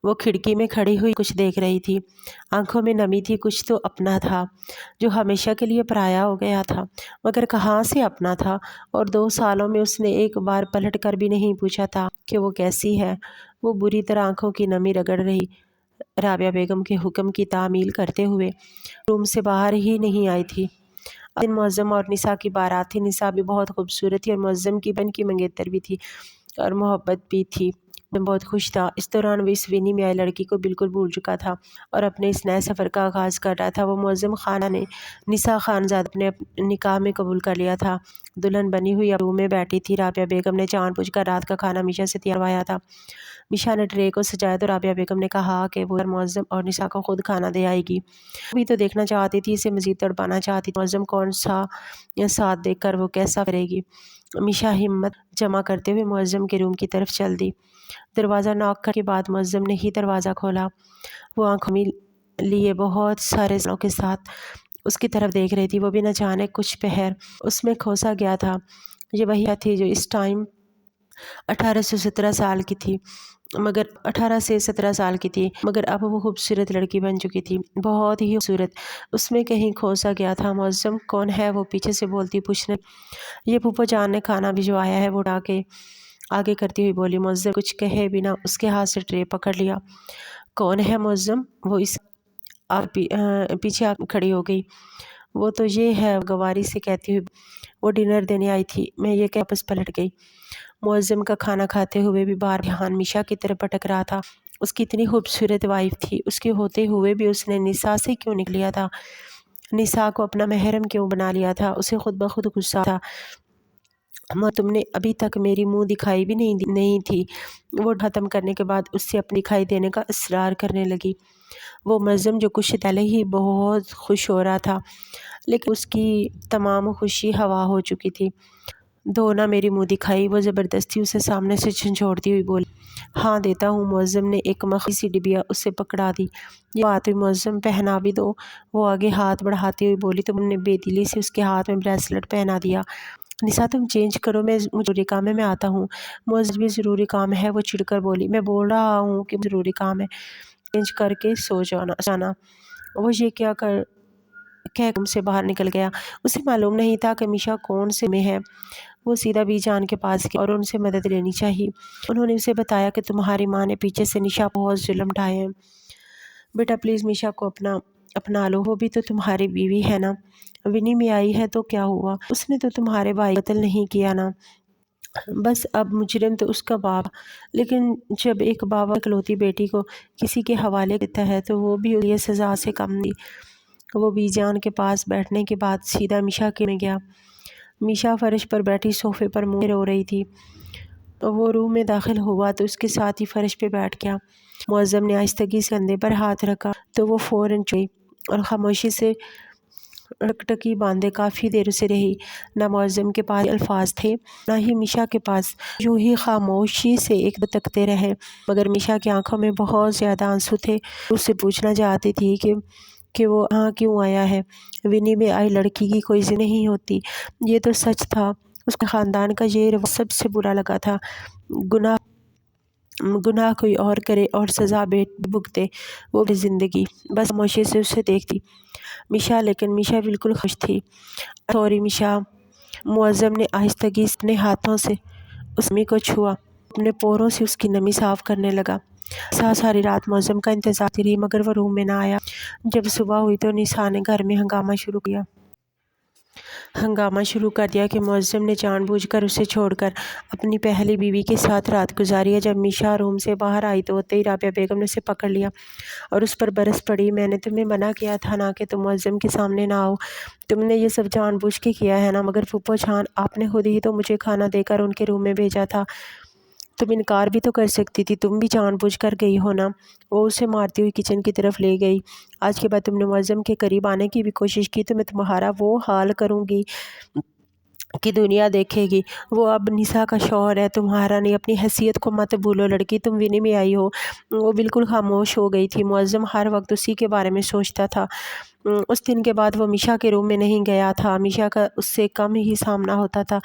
وہ کھڑکی میں کھڑی ہوئی کچھ دیکھ رہی تھی، آنکھوں میں نمی تھی۔ کچھ تو اپنا تھا جو ہمیشہ کے لیے پرایا ہو گیا تھا، مگر کہاں سے اپنا تھا؟ اور 2 سالوں میں اس نے ایک بار پلٹ کر بھی نہیں پوچھا تھا کہ وہ کیسی ہے۔ وہ بری طرح آنکھوں کی نمی رگڑ رہی، رابعہ بیگم کے حکم کی تعمیل کرتے ہوئے روم سے باہر ہی نہیں آئی تھی۔ اب دن معظم اور نساء کی بارات تھی۔ نساء بھی بہت خوبصورت تھی اور معظم کی بہن کی منگیتر بھی تھی اور محبت بھی تھی۔ میں بہت خوش تھا۔ اس دوران وہ اس ونی میں آئی لڑکی کو بالکل بھول چکا تھا اور اپنے اس نئے سفر کا آغاز کر رہا تھا۔ وہ معظم خانہ نے نساء خانزادہ اپنے نکاح میں قبول کر لیا تھا۔ دلہن بنی ہوئی اب روم میں بیٹھی تھی۔ رابعہ بیگم نے جان بوجھ کر رات کا کھانا میشا سے تیار کروایا تھا۔ میشا نے ٹرے کو سجایا تو رابعہ بیگم نے کہا کہ وہ معظم اور نساء کو خود کھانا دے آئے گی۔ وہ بھی تو دیکھنا چاہتی تھی، اسے مزید تڑپانا چاہتی تھی۔ معظم کون سا ساتھ دیکھ کر وہ کیسا کرے گی؟ میشا ہمت جمع کرتے ہوئے معظم کے روم کی طرف چل دی۔ دروازہ ناک کرنے کے بعد معظم نے ہی دروازہ کھولا۔ وہ آنکھوں میں لیے بہت سارے سوالوں کے ساتھ اس کی طرف دیکھ رہی تھی۔ وہ بھی نہ جانے کچھ پہر اس میں کھوسا گیا تھا۔ یہ وہی تھی جو اس ٹائم 18 سے 17 سال کی تھی، مگر اب وہ خوبصورت لڑکی بن چکی تھی، بہت ہی خوبصورت۔ اس میں کہیں کھوسا گیا تھا۔ معظم کون ہے؟ وہ پیچھے سے بولتی پوچھنے۔ یہ پھوپھو جان نے کھانا بھجوایا ہے، وہ آگے کرتی ہوئی بولی۔ معظم کچھ کہے بنا اس کے ہاتھ سے ٹرے پکڑ لیا۔ کون ہے معظم؟ وہ اس پیچھے آ کھڑی ہو گئی۔ وہ تو یہ ہے، گواری سے کہتی ہوئی وہ ڈنر دینے آئی تھی، میں یہ کہ واپس پلٹ گئی۔ معظم کا کھانا کھاتے ہوئے بھی بار دھیان میشا کی طرف بھٹک رہا تھا۔ اس کی اتنی خوبصورت وائف تھی، اس کے ہوتے ہوئے بھی اس نے نساء سے کیوں نکلیا تھا؟ نساء کو اپنا محرم کیوں بنا لیا تھا؟ اسے خود بخود غصہ تھا۔ تم نے ابھی تک میری منہ دکھائی بھی نہیں تھی۔ وہ ختم کرنے کے بعد اس سے اپنی دکھائی دینے کا اصرار کرنے لگی۔ وہ معظم جو کچھ پہلے ہی بہت خوش ہو رہا تھا، لیکن اس کی تمام خوشی ہوا ہو چکی تھی۔ دو نہ میری منہ دکھائی، وہ زبردستی اسے سامنے سے جھنجھوڑتی ہوئی بولی۔ ہاں دیتا ہوں۔ معظم نے ایک مخفی سی ڈبیا اسے پکڑا دی۔ یہ بات ہوئی، معظم پہنا بھی دو۔ وہ آگے ہاتھ بڑھاتی ہوئی بولی۔ تم نے بے دلی سے اس کے ہاتھ میں بریسلٹ پہنا دیا۔ نساء تم چینج کرو، مجھے ضروری کام ہے، میں آتا ہوں۔ معظم بھی ضروری کام ہے، وہ چڑ کر بولی۔ میں بول رہا ہوں کہ ضروری کام ہے، چینج کر کے سو جانا۔ وہ یہ کیا کر کہہ روم سے باہر نکل گیا۔ اسے معلوم نہیں تھا کہ میشا کون سے میں ہے۔ وہ سیدھا بی جان کے پاس گیا اور ان سے مدد لینی چاہیے۔ انہوں نے اسے بتایا کہ تمہاری ماں نے پیچھے سے نشا بہت ظلم ڈھائے ہیں، بیٹا پلیز میشا کو اپنا لو، وہ بھی تو تمہاری بیوی ہے نا۔ ونی میں آئی ہے تو کیا ہوا، اس نے تو تمہارے بھائی قتل نہیں کیا نا، بس اب مجرم تو اس کا باپ، لیکن جب ایک باپ اکلوتی بیٹی کو کسی کے حوالے دیتا ہے تو وہ بھی یہ سزا سے کم نہیں۔ وہ بی جان کے پاس بیٹھنے کے بعد سیدھا میشا کے میں گیا۔ میشا فرش پر بیٹھی صوفے پر منہ رو رہی تھی۔ وہ روم میں داخل ہوا تو اس کے ساتھ ہی فرش پہ بیٹھ گیا۔ معظم نے آہستگی سے کندھے پر ہاتھ رکھا تو وہ فوراً چوئی اور خاموشی سے ٹکٹکی باندھے کافی دیر اسے رہی۔ نہ معظم کے پاس الفاظ تھے نہ ہی میشا کے پاس، یوں ہی خاموشی سے ایک دو تکتے رہے، مگر میشا کی آنکھوں میں بہت زیادہ آنسو تھے۔ اس سے پوچھنا چاہتی تھی کہ وہ یہاں کیوں آیا ہے۔ ونی میں آئی لڑکی کی کوئی زندگی نہیں ہوتی، یہ تو سچ تھا۔ اس کے خاندان کا یہ رویہ سب سے برا لگا تھا۔ گناہ کوئی اور کرے اور سزا بھگتے، وہ بھی زندگی بس خاموشی سے اسے دیکھتی میشا، لیکن میشا بالکل خوش تھی۔ سوری میشا، معظم نے آہستگی سے اپنے ہاتھوں سے اس نمی کو چھوا، اپنے پوروں سے اس کی نمی صاف کرنے لگا۔ ساری رات معظم کا انتظار کرتی رہی مگر وہ روم میں نہ آیا۔ جب صبح ہوئی تو نساء نے گھر میں ہنگامہ شروع کر دیا کہ معظم نے جان بوجھ کر اسے چھوڑ کر اپنی پہلی بیوی کے ساتھ رات گزاری ہے۔ جب میشا روم سے باہر آئی تو ہوتے ہی رابعہ بیگم نے اسے پکڑ لیا اور اس پر برس پڑی۔ میں نے تمہیں منع کیا تھا نا کہ تم معظم کے سامنے نہ آؤ، تم نے یہ سب جان بوجھ کے کیا ہے نا، مگر پھوپھو جان آپ نے خود ہی تو مجھے کھانا دے کر ان کے روم میں بھیجا تھا، تم انکار بھی تو کر سکتی تھی، تم بھی جان بوجھ کر گئی ہو نا۔ وہ اسے مارتی ہوئی کچن کی طرف لے گئی۔ آج کے بعد تم نے معظم کے قریب آنے کی بھی کوشش کی تو میں تمہارا وہ حال کروں گی کہ دنیا دیکھے گی۔ وہ اب نساء کا شوہر ہے، تمہارا نہیں، اپنی حیثیت کو مت بھولو لڑکی، تم ونی میں آئی ہو۔ وہ بالکل خاموش ہو گئی تھی۔ معظم ہر وقت اسی کے بارے میں سوچتا تھا۔ اس دن کے بعد وہ میشا کے روم میں نہیں گیا تھا۔ میشا کا اس سے کم ہی سامنا ہوتا تھا،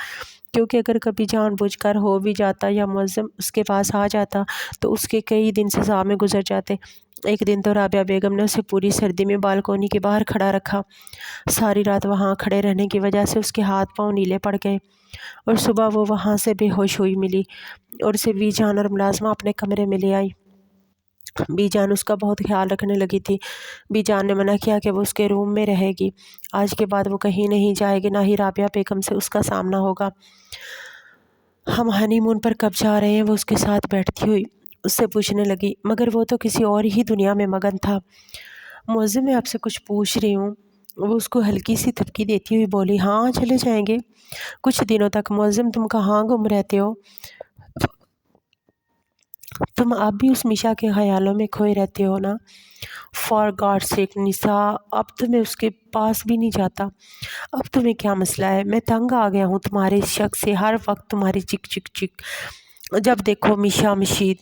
کیونکہ اگر کبھی جان بوجھ کر ہو بھی جاتا یا معظم اس کے پاس آ جاتا تو اس کے کئی دن سزا میں گزر جاتے۔ ایک دن تو رابعہ بیگم نے اسے پوری سردی میں بالکونی کے باہر کھڑا رکھا۔ ساری رات وہاں کھڑے رہنے کی وجہ سے اس کے ہاتھ پاؤں نیلے پڑ گئے اور صبح وہ وہاں سے بے ہوش ہوئی ملی اور اسے بی جان اور ملازمہ اپنے کمرے میں لے آئی۔ بی جان اس کا بہت خیال رکھنے لگی تھی۔ بی جان نے منع کیا کہ وہ اس کے روم میں رہے گی، آج کے بعد وہ کہیں نہیں جائے گی، نہ ہی رابعہ بیگم سے اس کا سامنا ہوگا۔ ہم ہنی مون پر کب جا رہے ہیں، وہ اس کے ساتھ بیٹھتی ہوئی اس سے پوچھنے لگی، مگر وہ تو کسی اور ہی دنیا میں مگن تھا۔ معظم میں آپ سے کچھ پوچھ رہی ہوں۔ وہ اس کو ہلکی سی تھپکی دیتی ہوئی بولی، ہاں چلے جائیں گے کچھ دنوں تک۔ معظم تم کہاں گم رہتے ہو، تم اب بھی اس میشا کے خیالوں میں کھوئے رہتے ہو نا۔ فار گاڈ سیک نساء، اب تو میں اس کے پاس بھی نہیں جاتا۔ اب تمہیں کیا مسئلہ ہے، میں تنگ آ گیا ہوں تمہارے اس شک سے، ہر وقت تمہاری چک چک چک، جب دیکھو میشا مشید۔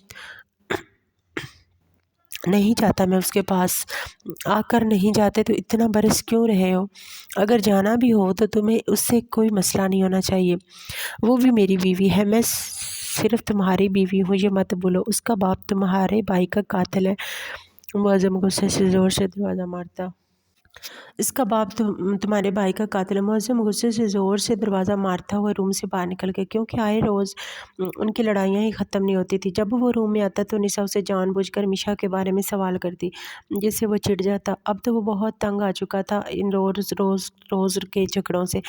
نہیں جاتا میں اس کے پاس، آ کر نہیں جاتے تو اتنا برس کیوں رہے ہو، اگر جانا بھی ہو تو تمہیں اس سے کوئی مسئلہ نہیں ہونا چاہیے، وہ بھی میری بیوی ہے، میں صرف تمہاری بیوی ہوں، یہ مت بولو، اس کا باپ تمہارے بھائی کا قاتل ہے۔ معظم غصے سے زور سے دروازہ مارتا، اس کا باپ تمہارے بھائی کا قاتل ہے۔ معظم غصے سے زور سے دروازہ مارتا ہوا روم سے باہر نکل گیا، کیونکہ آئے روز ان کی لڑائیاں ہی ختم نہیں ہوتی تھی۔ جب وہ روم میں آتا تو نساء اسے جان بوجھ کر میشا کے بارے میں سوال کرتی، جس سے وہ چڑ جاتا۔ اب تو وہ بہت تنگ آ چکا تھا ان روز کے جھگڑوں سے۔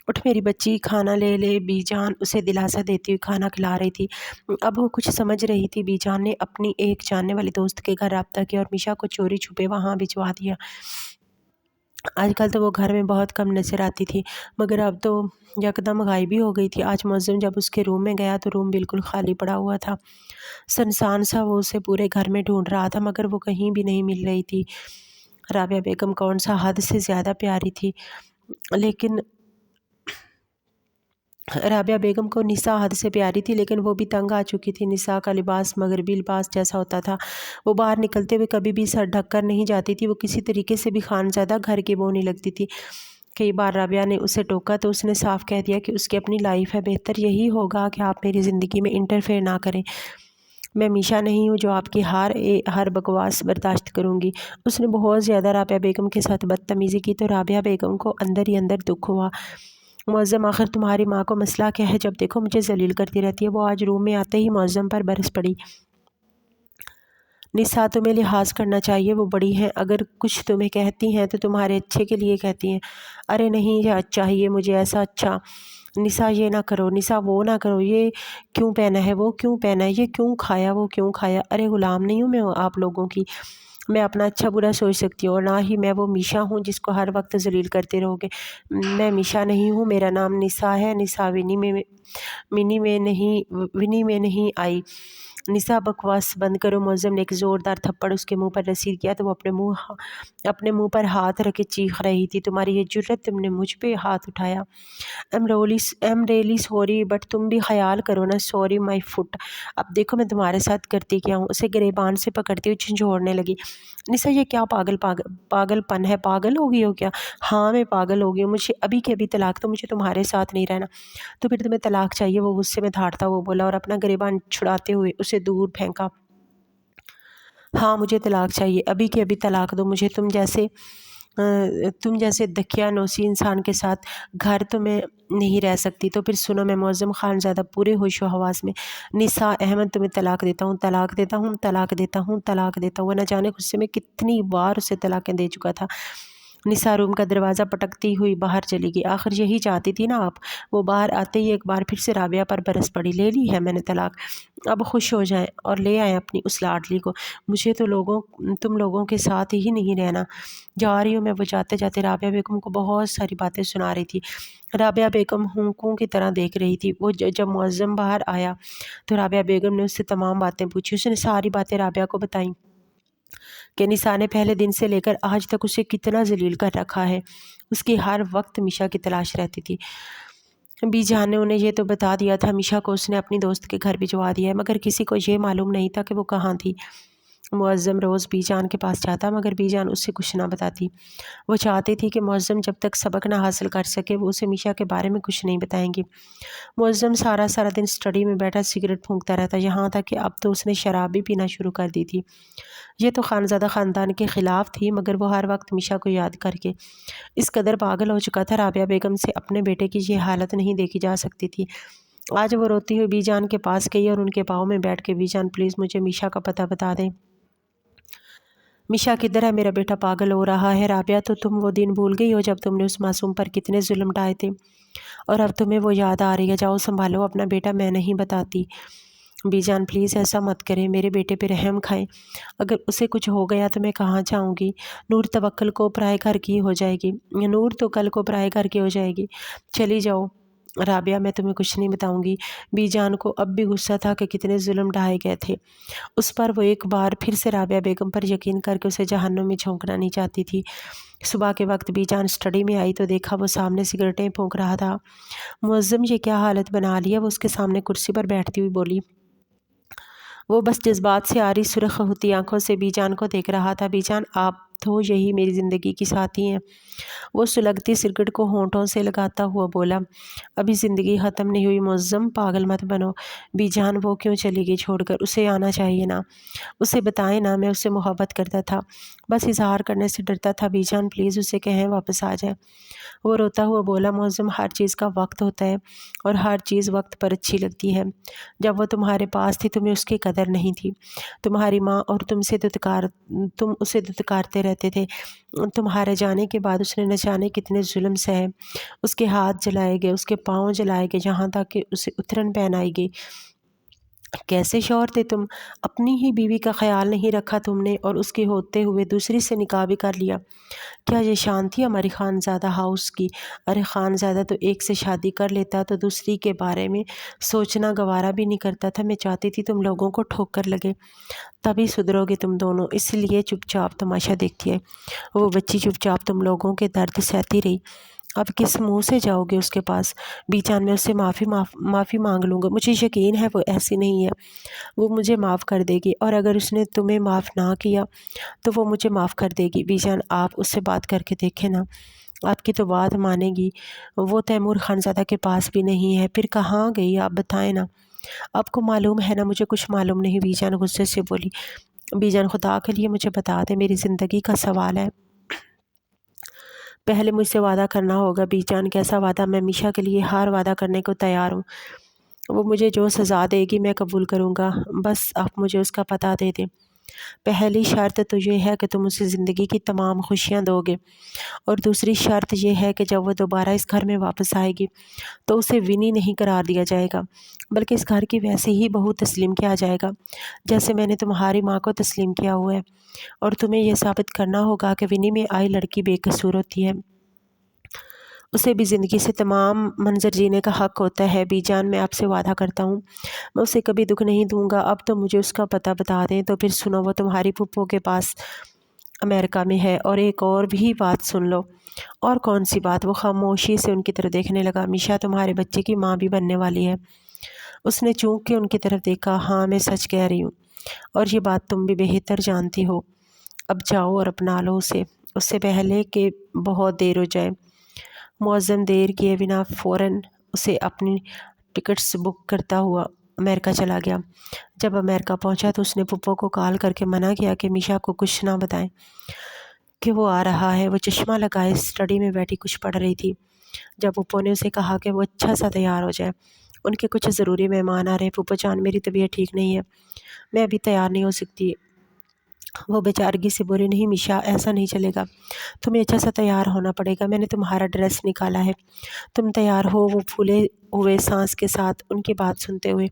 اٹھ میری بچی، کھانا لے لے، بی جان اسے دلاسا دیتی ہوئی کھانا کھلا رہی تھی۔ اب وہ کچھ سمجھ رہی تھی۔ بی جان نے اپنی ایک جاننے والی دوست کے گھر رابطہ کیا اور میشا کو چوری چھپے وہاں بھجوا دیا۔ آج کل تو وہ گھر میں بہت کم نظر آتی تھی، مگر اب تو یکدم غائب ہی ہو گئی تھی۔ آج معظم جب اس کے روم میں گیا تو روم بالکل خالی پڑا ہوا تھا، سنسان سا۔ وہ اسے پورے گھر میں ڈھونڈ رہا تھا مگر وہ کہیں بھی نہیں مل رہی تھی۔ رابعہ بیگم کون سا حد سے زیادہ پیاری تھی، لیکن رابعہ بیگم کو نساء حد سے پیاری تھی، لیکن وہ بھی تنگ آ چکی تھی۔ نساء کا لباس مغربی لباس جیسا ہوتا تھا، وہ باہر نکلتے ہوئے کبھی بھی سر ڈھک کر نہیں جاتی تھی، وہ کسی طریقے سے بھی خانزادہ گھر کی بو نہیں لگتی تھی۔ کئی بار رابعہ نے اسے ٹوکا تو اس نے صاف کہہ دیا کہ اس کی اپنی لائف ہے، بہتر یہی ہوگا کہ آپ میری زندگی میں انٹرفیئر نہ کریں۔ میں میشا نہیں ہوں جو آپ کی ہر بکواس برداشت کروں گی۔ اس نے بہت زیادہ رابعہ بیگم کے ساتھ بدتمیزی کی تو رابعہ بیگم کو اندر ہی اندر دکھ ہوا۔ معظم آخر تمہاری ماں کو مسئلہ کیا ہے؟ جب دیکھو مجھے ذلیل کرتی رہتی ہے۔ وہ آج روم میں آتے ہی معظم پر برس پڑی۔ نساء تمہیں لحاظ کرنا چاہیے، وہ بڑی ہیں، اگر کچھ تمہیں کہتی ہیں تو تمہارے اچھے کے لیے کہتی ہیں۔ ارے نہیں چاہیے مجھے ایسا اچھا۔ نساء یہ نہ کرو، نساء وہ نہ کرو، یہ کیوں پہنا ہے، وہ کیوں پہنا ہے، یہ کیوں کھایا، وہ کیوں کھایا۔ ارے غلام نہیں ہوں میں آپ لوگوں کی، میں اپنا اچھا برا سوچ سکتی ہوں، اور نہ ہی میں وہ میشا ہوں جس کو ہر وقت ذلیل کرتے رہو گے۔ میں میشا نہیں ہوں، میرا نام نساء ہے، نساء ونی میں نہیں آئی۔ نساء بکواس بند کرو۔ معظم نے ایک زوردار تھپڑ اس کے منہ پر رسید کیا تو وہ اپنے منہ پر ہاتھ رکھے چیخ رہی تھی۔ تمہاری یہ جرت، تم نے مجھ پہ ہاتھ اٹھایا۔ ایم ریلی سوری بٹ تم بھی خیال کرو نا۔ سوری مائی فٹ۔ اب دیکھو میں تمہارے ساتھ کرتی کیا ہوں۔ اسے گریبان سے پکڑتی ہوئی جھنجھوڑنے لگی۔ نساء یہ کیا پاگل پن ہے؟ پاگل ہو گئی ہو کیا؟ ہاں میں پاگل ہو گئی ہوں، مجھے ابھی کے ابھی طلاق دو، مجھے تمہارے ساتھ نہیں رہنا۔ تو پھر تمہیں طلاق چاہیے؟ وہ غصے میں دھاڑتا ہوا بولا اور اپنا گریبان چھڑاتے ہوئے اسے دور پھینکا۔ ہاں مجھے طلاق چاہیے، ابھی کے ابھی طلاق دو مجھے۔ تم جیسے دکھیا نوسی انسان کے ساتھ گھر تو میں نہیں رہ سکتی۔ تو پھر سنو، میں معظم خان زیادہ پورے ہوش و حواس میں، نساء احمد تمہیں طلاق دیتا ہوں، طلاق دیتا ہوں، طلاق دیتا ہوں، طلاق دیتا ہوں۔ وہ نہ جانے غصے میں کتنی بار اسے طلاقیں دے چکا تھا۔ نساء روم کا دروازہ پٹکتی ہوئی باہر چلی گئی۔ آخر یہی چاہتی تھی نا آپ؟ وہ باہر آتے ہی ایک بار پھر سے رابعہ پر برس پڑی۔ لے لی ہے میں نے طلاق، اب خوش ہو جائیں اور لے آئیں اپنی اس لاڈلی کو، مجھے تو تم لوگوں کے ساتھ ہی نہیں رہنا۔ جا رہی ہوں میں۔ وہ جاتے جاتے رابعہ بیگم کو بہت ساری باتیں سنا رہی تھی۔ رابعہ بیگم ہونکوں کی طرح دیکھ رہی تھی۔ وہ جب معظم باہر آیا تو رابعہ بیگم نے اس سے تمام باتیں پوچھی۔ اس نے ساری باتیں رابعہ کو بتائیں کہ نساء نے پہلے دن سے لے کر آج تک اسے کتنا ذلیل کر رکھا ہے۔ اس کی ہر وقت میشا کی تلاش رہتی تھی۔ بی جان نے انہیں یہ تو بتا دیا تھا میشا کو اس نے اپنی دوست کے گھر بھجوا دیا ہے، مگر کسی کو یہ معلوم نہیں تھا کہ وہ کہاں تھی۔ معظم روز بی جان کے پاس جاتا مگر بی جان اس سے کچھ نہ بتاتی۔ وہ چاہتی تھی کہ معظم جب تک سبق نہ حاصل کر سکے وہ اسے میشا کے بارے میں کچھ نہیں بتائیں گی۔ معظم سارا دن اسٹڈی میں بیٹھا سگریٹ پھونکتا رہتا، یہاں تک کہ اب تو اس نے شراب بھی پینا شروع کر دی تھی۔ یہ تو خانزادہ خاندان کے خلاف تھی، مگر وہ ہر وقت میشا کو یاد کر کے اس قدر پاگل ہو چکا تھا۔ رابعہ بیگم سے اپنے بیٹے کی یہ حالت نہیں دیکھی جا سکتی تھی۔ آج وہ روتی ہوئی بی جان کے پاس گئی اور ان کے پاؤں میں بیٹھ کے، بی جان پلیز مجھے میشا کا پتہ بتا دیں۔ میشا کدھر ہے؟ میرا بیٹا پاگل ہو رہا ہے۔ رابعہ تو تم وہ دن بھول گئی ہو جب تم نے اس معصوم پر کتنے ظلم ڈھائے تھے، اور اب تمہیں وہ یاد آ رہی ہے؟ جاؤ سنبھالو اپنا بیٹا، میں نہیں بتاتی۔ بی جان پلیز ایسا مت کریں، میرے بیٹے پہ رحم کھائیں، اگر اسے کچھ ہو گیا تو میں کہاں جاؤں گی؟ نور توکل کو پرائے گھر کی ہو جائے گی، نور تو کل کو پرائے گھر کی ہو جائے گی۔ چلی جاؤ رابعہ، میں تمہیں کچھ نہیں بتاؤں گی۔ بی جان کو اب بھی غصہ تھا کہ کتنے ظلم ڈھائے گئے تھے اس پر۔ وہ ایک بار پھر سے رابعہ بیگم پر یقین کر کے اسے جہنم میں جھونکنا نہیں چاہتی تھی۔ صبح کے وقت بی جان اسٹڈی میں آئی تو دیکھا وہ سامنے سگریٹیں پھونک رہا تھا۔ معظم یہ کیا حالت بنا لی ہے؟ وہ اس کے سامنے کرسی پر بیٹھتی ہوئی بولی۔ وہ بس جذبات سے آری سرخ ہوتی آنکھوں سے بی جان کو دیکھ رہا تھا۔ بی جان آپ تو یہی میری زندگی کی ساتھی ہیں۔ وہ سلگتی سگریٹ کو ہونٹوں سے لگاتا ہوا بولا۔ ابھی زندگی ختم نہیں ہوئی معظم، پاگل مت بنو۔ بی جان وہ کیوں چلی گئی چھوڑ کر؟ اسے آنا چاہیے نا، اسے بتائیں نا، میں اس سے محبت کرتا تھا، بس اظہار کرنے سے ڈرتا تھا۔ بی جان پلیز اسے کہیں واپس آ جائے۔ وہ روتا ہوا بولا معظم ہر چیز کا وقت ہوتا ہے اور ہر چیز وقت پر اچھی لگتی ہے۔ جب وہ تمہارے پاس تھی تمہیں اس کی قدر نہیں تھی۔ تمہاری ماں اور تم اسے دتکارتے رہتے تھے۔ تمہارے جانے کے بعد اس نے نہ جانے کتنے ظلم سہے، اس کے ہاتھ جلائے گئے، اس کے پاؤں جلائے گئے، یہاں تک کہ اسے اترن پہنائی گئی۔ کیسے شوہر تھے تم؟ اپنی ہی بیوی کا خیال نہیں رکھا تم نے، اور اس کے ہوتے ہوئے دوسری سے نکاح بھی کر لیا۔ کیا یہ شان تھی ہماری خانزادہ ہاؤس کی؟ ارے خانزادہ تو ایک سے شادی کر لیتا تو دوسری کے بارے میں سوچنا گوارا بھی نہیں کرتا تھا۔ میں چاہتی تھی تم لوگوں کو ٹھوکر لگے، تبھی سدھرو گے تم دونوں، اس لیے چپ چاپ تماشا دیکھتی ہے۔ وہ بچی چپ چاپ تم لوگوں کے درد سہتی رہی۔ اب کس منہ سے جاؤ گے اس کے پاس؟ بی جان میں اس سے معافی مانگ لوں گا، مجھے یقین ہے وہ ایسی نہیں ہے، وہ مجھے معاف کر دے گی، اور اگر اس نے تمہیں معاف نہ کیا تو وہ مجھے معاف کر دے گی۔ بی جان آپ اس سے بات کر کے دیکھیں نا، آپ کی تو بات مانے گی۔ وہ تیمور خانزادہ کے پاس بھی نہیں ہے، پھر کہاں گئی آپ بتائیں نا۔ آپ کو معلوم ہے نا مجھے کچھ معلوم نہیں، بی جان غصے سے بولی۔ بی جان خدا کے لیے مجھے بتا دے، میری زندگی کا سوال ہے، پہلے مجھ سے وعدہ کرنا ہوگا۔ بی جان کیسا وعدہ؟ میں میشا کے لیے ہر وعدہ کرنے کو تیار ہوں، وہ مجھے جو سزا دے گی میں قبول کروں گا، بس آپ مجھے اس کا پتہ دے دیں۔ پہلی شرط تو یہ ہے کہ تم اسے زندگی کی تمام خوشیاں دو گے، اور دوسری شرط یہ ہے کہ جب وہ دوبارہ اس گھر میں واپس آئے گی تو اسے ونی نہیں قرار دیا جائے گا، بلکہ اس گھر کی ویسے ہی بہو تسلیم کیا جائے گا جیسے میں نے تمہاری ماں کو تسلیم کیا ہوا ہے، اور تمہیں یہ ثابت کرنا ہوگا کہ ونی میں آئی لڑکی بے قصور ہوتی ہے، اسے بھی زندگی سے تمام منظر جینے کا حق ہوتا ہے۔ بی جان میں آپ سے وعدہ کرتا ہوں میں اسے کبھی دکھ نہیں دوں گا۔ اب تو مجھے اس کا پتہ بتا دیں۔ تو پھر سنو، وہ تمہاری پھپھو کے پاس امریکہ میں ہے، اور ایک اور بھی بات سن لو۔ اور کون سی بات؟ وہ خاموشی سے ان کی طرف دیکھنے لگا۔ میشا تمہارے بچے کی ماں بھی بننے والی ہے۔ اس نے چونک کے ان کی طرف دیکھا۔ ہاں میں سچ کہہ رہی ہوں، اور یہ بات تم بھی بہتر جانتی ہو۔ اب جاؤ اور اپنا لو اسے، اس سے پہلے کہ بہت دیر ہو جائے۔ معظم دیر کیے بنا فوراً اسے اپنی ٹکٹس بک کرتا ہوا امریکہ چلا گیا۔ جب امریکہ پہنچا تو اس نے پھپھو کو کال کر کے منع کیا کہ میشا کو کچھ نہ بتائیں کہ وہ آ رہا ہے۔ وہ چشمہ لگائے اسٹڈی میں بیٹھی کچھ پڑھ رہی تھی جب پھپھو نے اسے کہا کہ وہ اچھا سا تیار ہو جائے، ان کے کچھ ضروری مہمان آ رہے ہیں۔ پھپھو جان میری طبیعت ٹھیک نہیں ہے، میں ابھی تیار نہیں ہو سکتی۔ وہ بیچارگی سے بولی، نہیں میشا ایسا نہیں چلے گا، تمہیں اچھا سا تیار ہونا پڑے گا، میں نے تمہارا ڈریس نکالا ہے، تم تیار ہو۔ وہ پھولے ہوئے سانس کے ساتھ ان کی بات سنتے ہوئے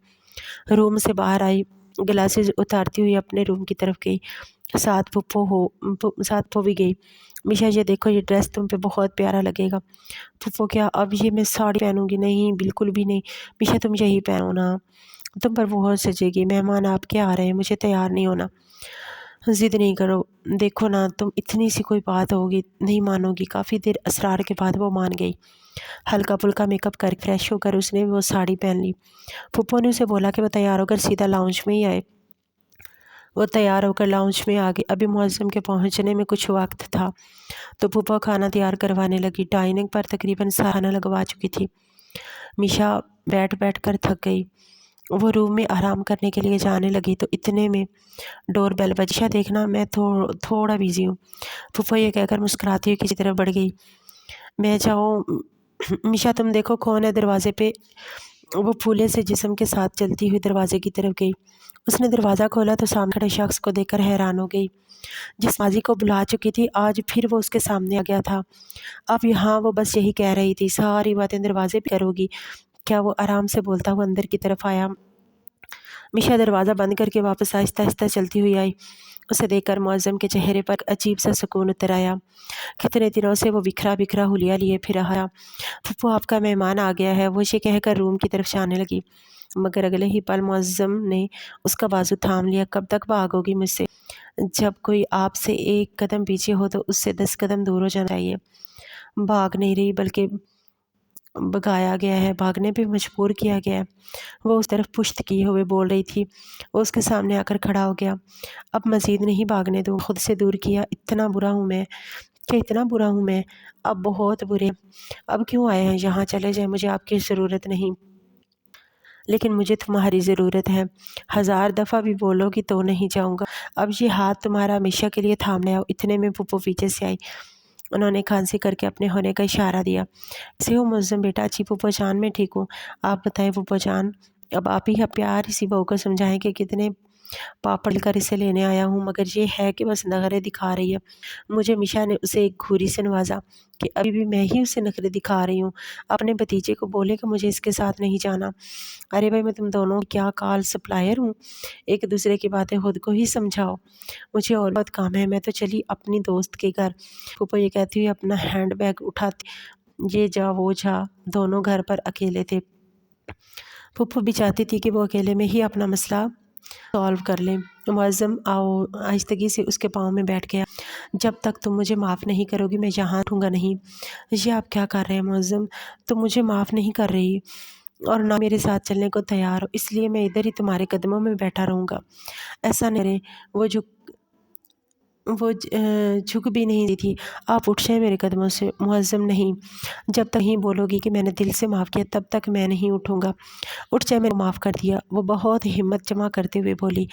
روم سے باہر آئی، گلاسز اتارتی ہوئی اپنے روم کی طرف گئی، ساتھ پھپھو بھی گئی۔ میشا یہ دیکھو، یہ ڈریس تم پہ بہت پیارا لگے گا۔ پھپھو کیا اب یہ میں ساڑی پہنوں گی؟ نہیں بالکل بھی نہیں میشا، تم یہی پہنو نا، تم پر بہت سجے گی، مہمان آپ کے آ رہے ہیں، مجھے تیار نہیں ہونا۔ ضد نہیں کرو، دیکھو نا تم اتنی سی کوئی بات ہوگی نہیں مانو گی۔ کافی دیر اصرار کے بعد وہ مان گئی۔ ہلکا پھلکا میک اپ کر فریش ہو کر اس نے وہ ساڑی پہن لی۔ پھپھو نے اسے بولا کہ وہ تیار ہو کر سیدھا لاؤنج میں ہی آئے۔ وہ تیار ہو کر لاؤنج میں آ گئی۔ ابھی معظم کے پہنچنے میں کچھ وقت تھا تو پھپھو کھانا تیار کروانے لگی۔ ڈائننگ پر تقریباً سارا کھانا لگوا چکی تھی۔ میشا بیٹھ بیٹھ کر تھک گئی۔ وہ روم میں آرام کرنے کے لیے جانے لگی تو اتنے میں ڈور بیل بجی۔ میشا دیکھنا میں تھوڑا بیزی ہوں، پھپھو یہ کہہ کر مسکراتی ہوئی کسی طرف بڑھ گئی۔ میں جاؤں؟ میشا تم دیکھو کون ہے دروازے پہ۔ وہ پھولے سے جسم کے ساتھ چلتی ہوئی دروازے کی طرف گئی۔ اس نے دروازہ کھولا تو سامنے کھڑے شخص کو دیکھ کر حیران ہو گئی۔ جس ماضی کو بلا چکی تھی آج پھر وہ اس کے سامنے آ گیا تھا۔ اب یہاں وہ بس یہی کہہ رہی تھی، ساری باتیں دروازے پہ کرو گی کیا؟ وہ آرام سے بولتا ہوا اندر کی طرف آیا۔ میشا دروازہ بند کر کے واپس آہستہ آہستہ چلتی ہوئی آئی۔ اسے دیکھ کر معظم کے چہرے پر عجیب سا سکون اتر آیا۔ کتنے دنوں سے وہ بکھرا بکھرا حلیہ لیے پھر رہا۔ پھپھو آپ کا مہمان آ گیا ہے، وہ یہ کہہ کر روم کی طرف جانے لگی، مگر اگلے ہی پل معظم نے اس کا بازو تھام لیا۔ کب تک بھاگو گی مجھ سے؟ جب کوئی آپ سے ایک قدم پیچھے ہو تو اس سے 10 قدم دور ہو جانا چاہیے۔ بھاگ نہیں رہی بلکہ بھگایا گیا ہے، بھاگنے پہ مجبور کیا گیا ہے۔ وہ اس طرف پشت کیے ہوئے بول رہی تھی۔ وہ اس کے سامنے آ کر کھڑا ہو گیا۔ اب مزید نہیں بھاگنے دوں، خود سے دور کیا۔ اتنا برا ہوں میں کہ اتنا برا ہوں میں؟ اب بہت برے۔ اب کیوں آئے ہیں یہاں؟ چلے جائیں، مجھے آپ کی ضرورت نہیں، لیکن مجھے تمہاری ضرورت ہے۔ 1000 دفعہ بھی بولو گی تو نہیں جاؤں گا۔ اب یہ ہاتھ تمہارا ہمیشہ کے لیے تھام لیا۔ اتنے میں پھپھو پیچھے سے آئی۔ انہوں نے کھانسی کر کے اپنے ہونے کا اشارہ دیا۔ کیسے ہو معظم بیٹا؟ اچھی پھپھو جان میں ٹھیک ہوں، آپ بتائیں پھپھو جان؟ اب آپ ہی پیاری سی بہو کو سمجھائیں کہ کتنے پاپڑ کر اسے لینے آیا ہوں، مگر یہ ہے کہ بس نخرے دکھا رہی ہے۔ مجھے میشا نے اسے ایک گھوری سے نوازا کہ ابھی بھی میں ہی اسے نخرے دکھا رہی ہوں۔ اپنے بھتیجے کو بولے کہ مجھے اس کے ساتھ نہیں جانا۔ ارے بھائی میں تم دونوں کیا کال سپلائر ہوں؟ ایک دوسرے کی باتیں خود کو ہی سمجھاؤ۔ مجھے اور بہت کام ہے، میں تو چلی اپنی دوست کے گھر۔ پھپھو یہ کہتی ہوئی اپنا ہینڈ بیگ اٹھاتی، یہ جا وہ جا، دونوں گھر پر اکیلے تھے۔ پھپھو بھی چاہتی تھی کہ وہ اکیلے میں ہی اپنا مسئلہ سالو کر لیں۔ معظم آہستگی سے اس کے پاؤں میں بیٹھ گیا۔ جب تک تم مجھے معاف نہیں کرو گی میں یہاں اٹھوں گا نہیں۔ یہ آپ کیا کر رہے ہیں معظم؟ تم مجھے معاف نہیں کر رہی اور نہ میرے ساتھ چلنے کو تیار ہو، اس لیے میں ادھر ہی تمہارے قدموں میں بیٹھا رہوں گا۔ ایسا نہیں رہے، وہ جو وہ جھک بھی نہیں دی تھی۔ آپ اٹھ جائیں میرے قدموں سے معظم نہیں، جب تک نہیں بولو گی کہ میں نے دل سے معاف کیا تب تک میں نہیں اٹھوں گا۔ اٹھ جائیں، میں نے معاف کر دیا۔ وہ بہت ہمت جمع کرتے ہوئے بولی،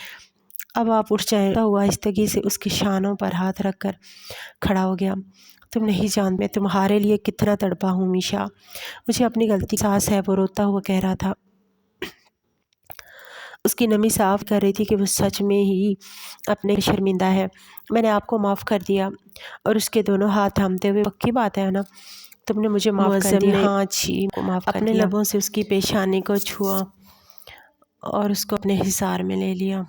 اب آپ اٹھ جائیں۔ ہوا آہستگی سے اس کے شانوں پر ہاتھ رکھ کر کھڑا ہو گیا۔ تم نہیں جانتے میں تمہارے لیے کتنا تڑپا ہوں میشا، مجھے اپنی غلطی کا احساس ہے، وہ روتا ہوا کہہ رہا تھا۔ اس کی نمی صاف کر رہی تھی کہ وہ سچ میں ہی اپنے شرمندہ ہے۔ میں نے آپ کو معاف کر دیا، اور اس کے دونوں ہاتھ تھامتے ہوئے، پکی بات ہے نا، تم نے مجھے معاف کر دیا؟ ہاں جی، کو معاف کر دیا۔ اپنے لبوں سے اس کی پیشانی کو چھوا اور اس کو اپنے حصار میں لے لیا۔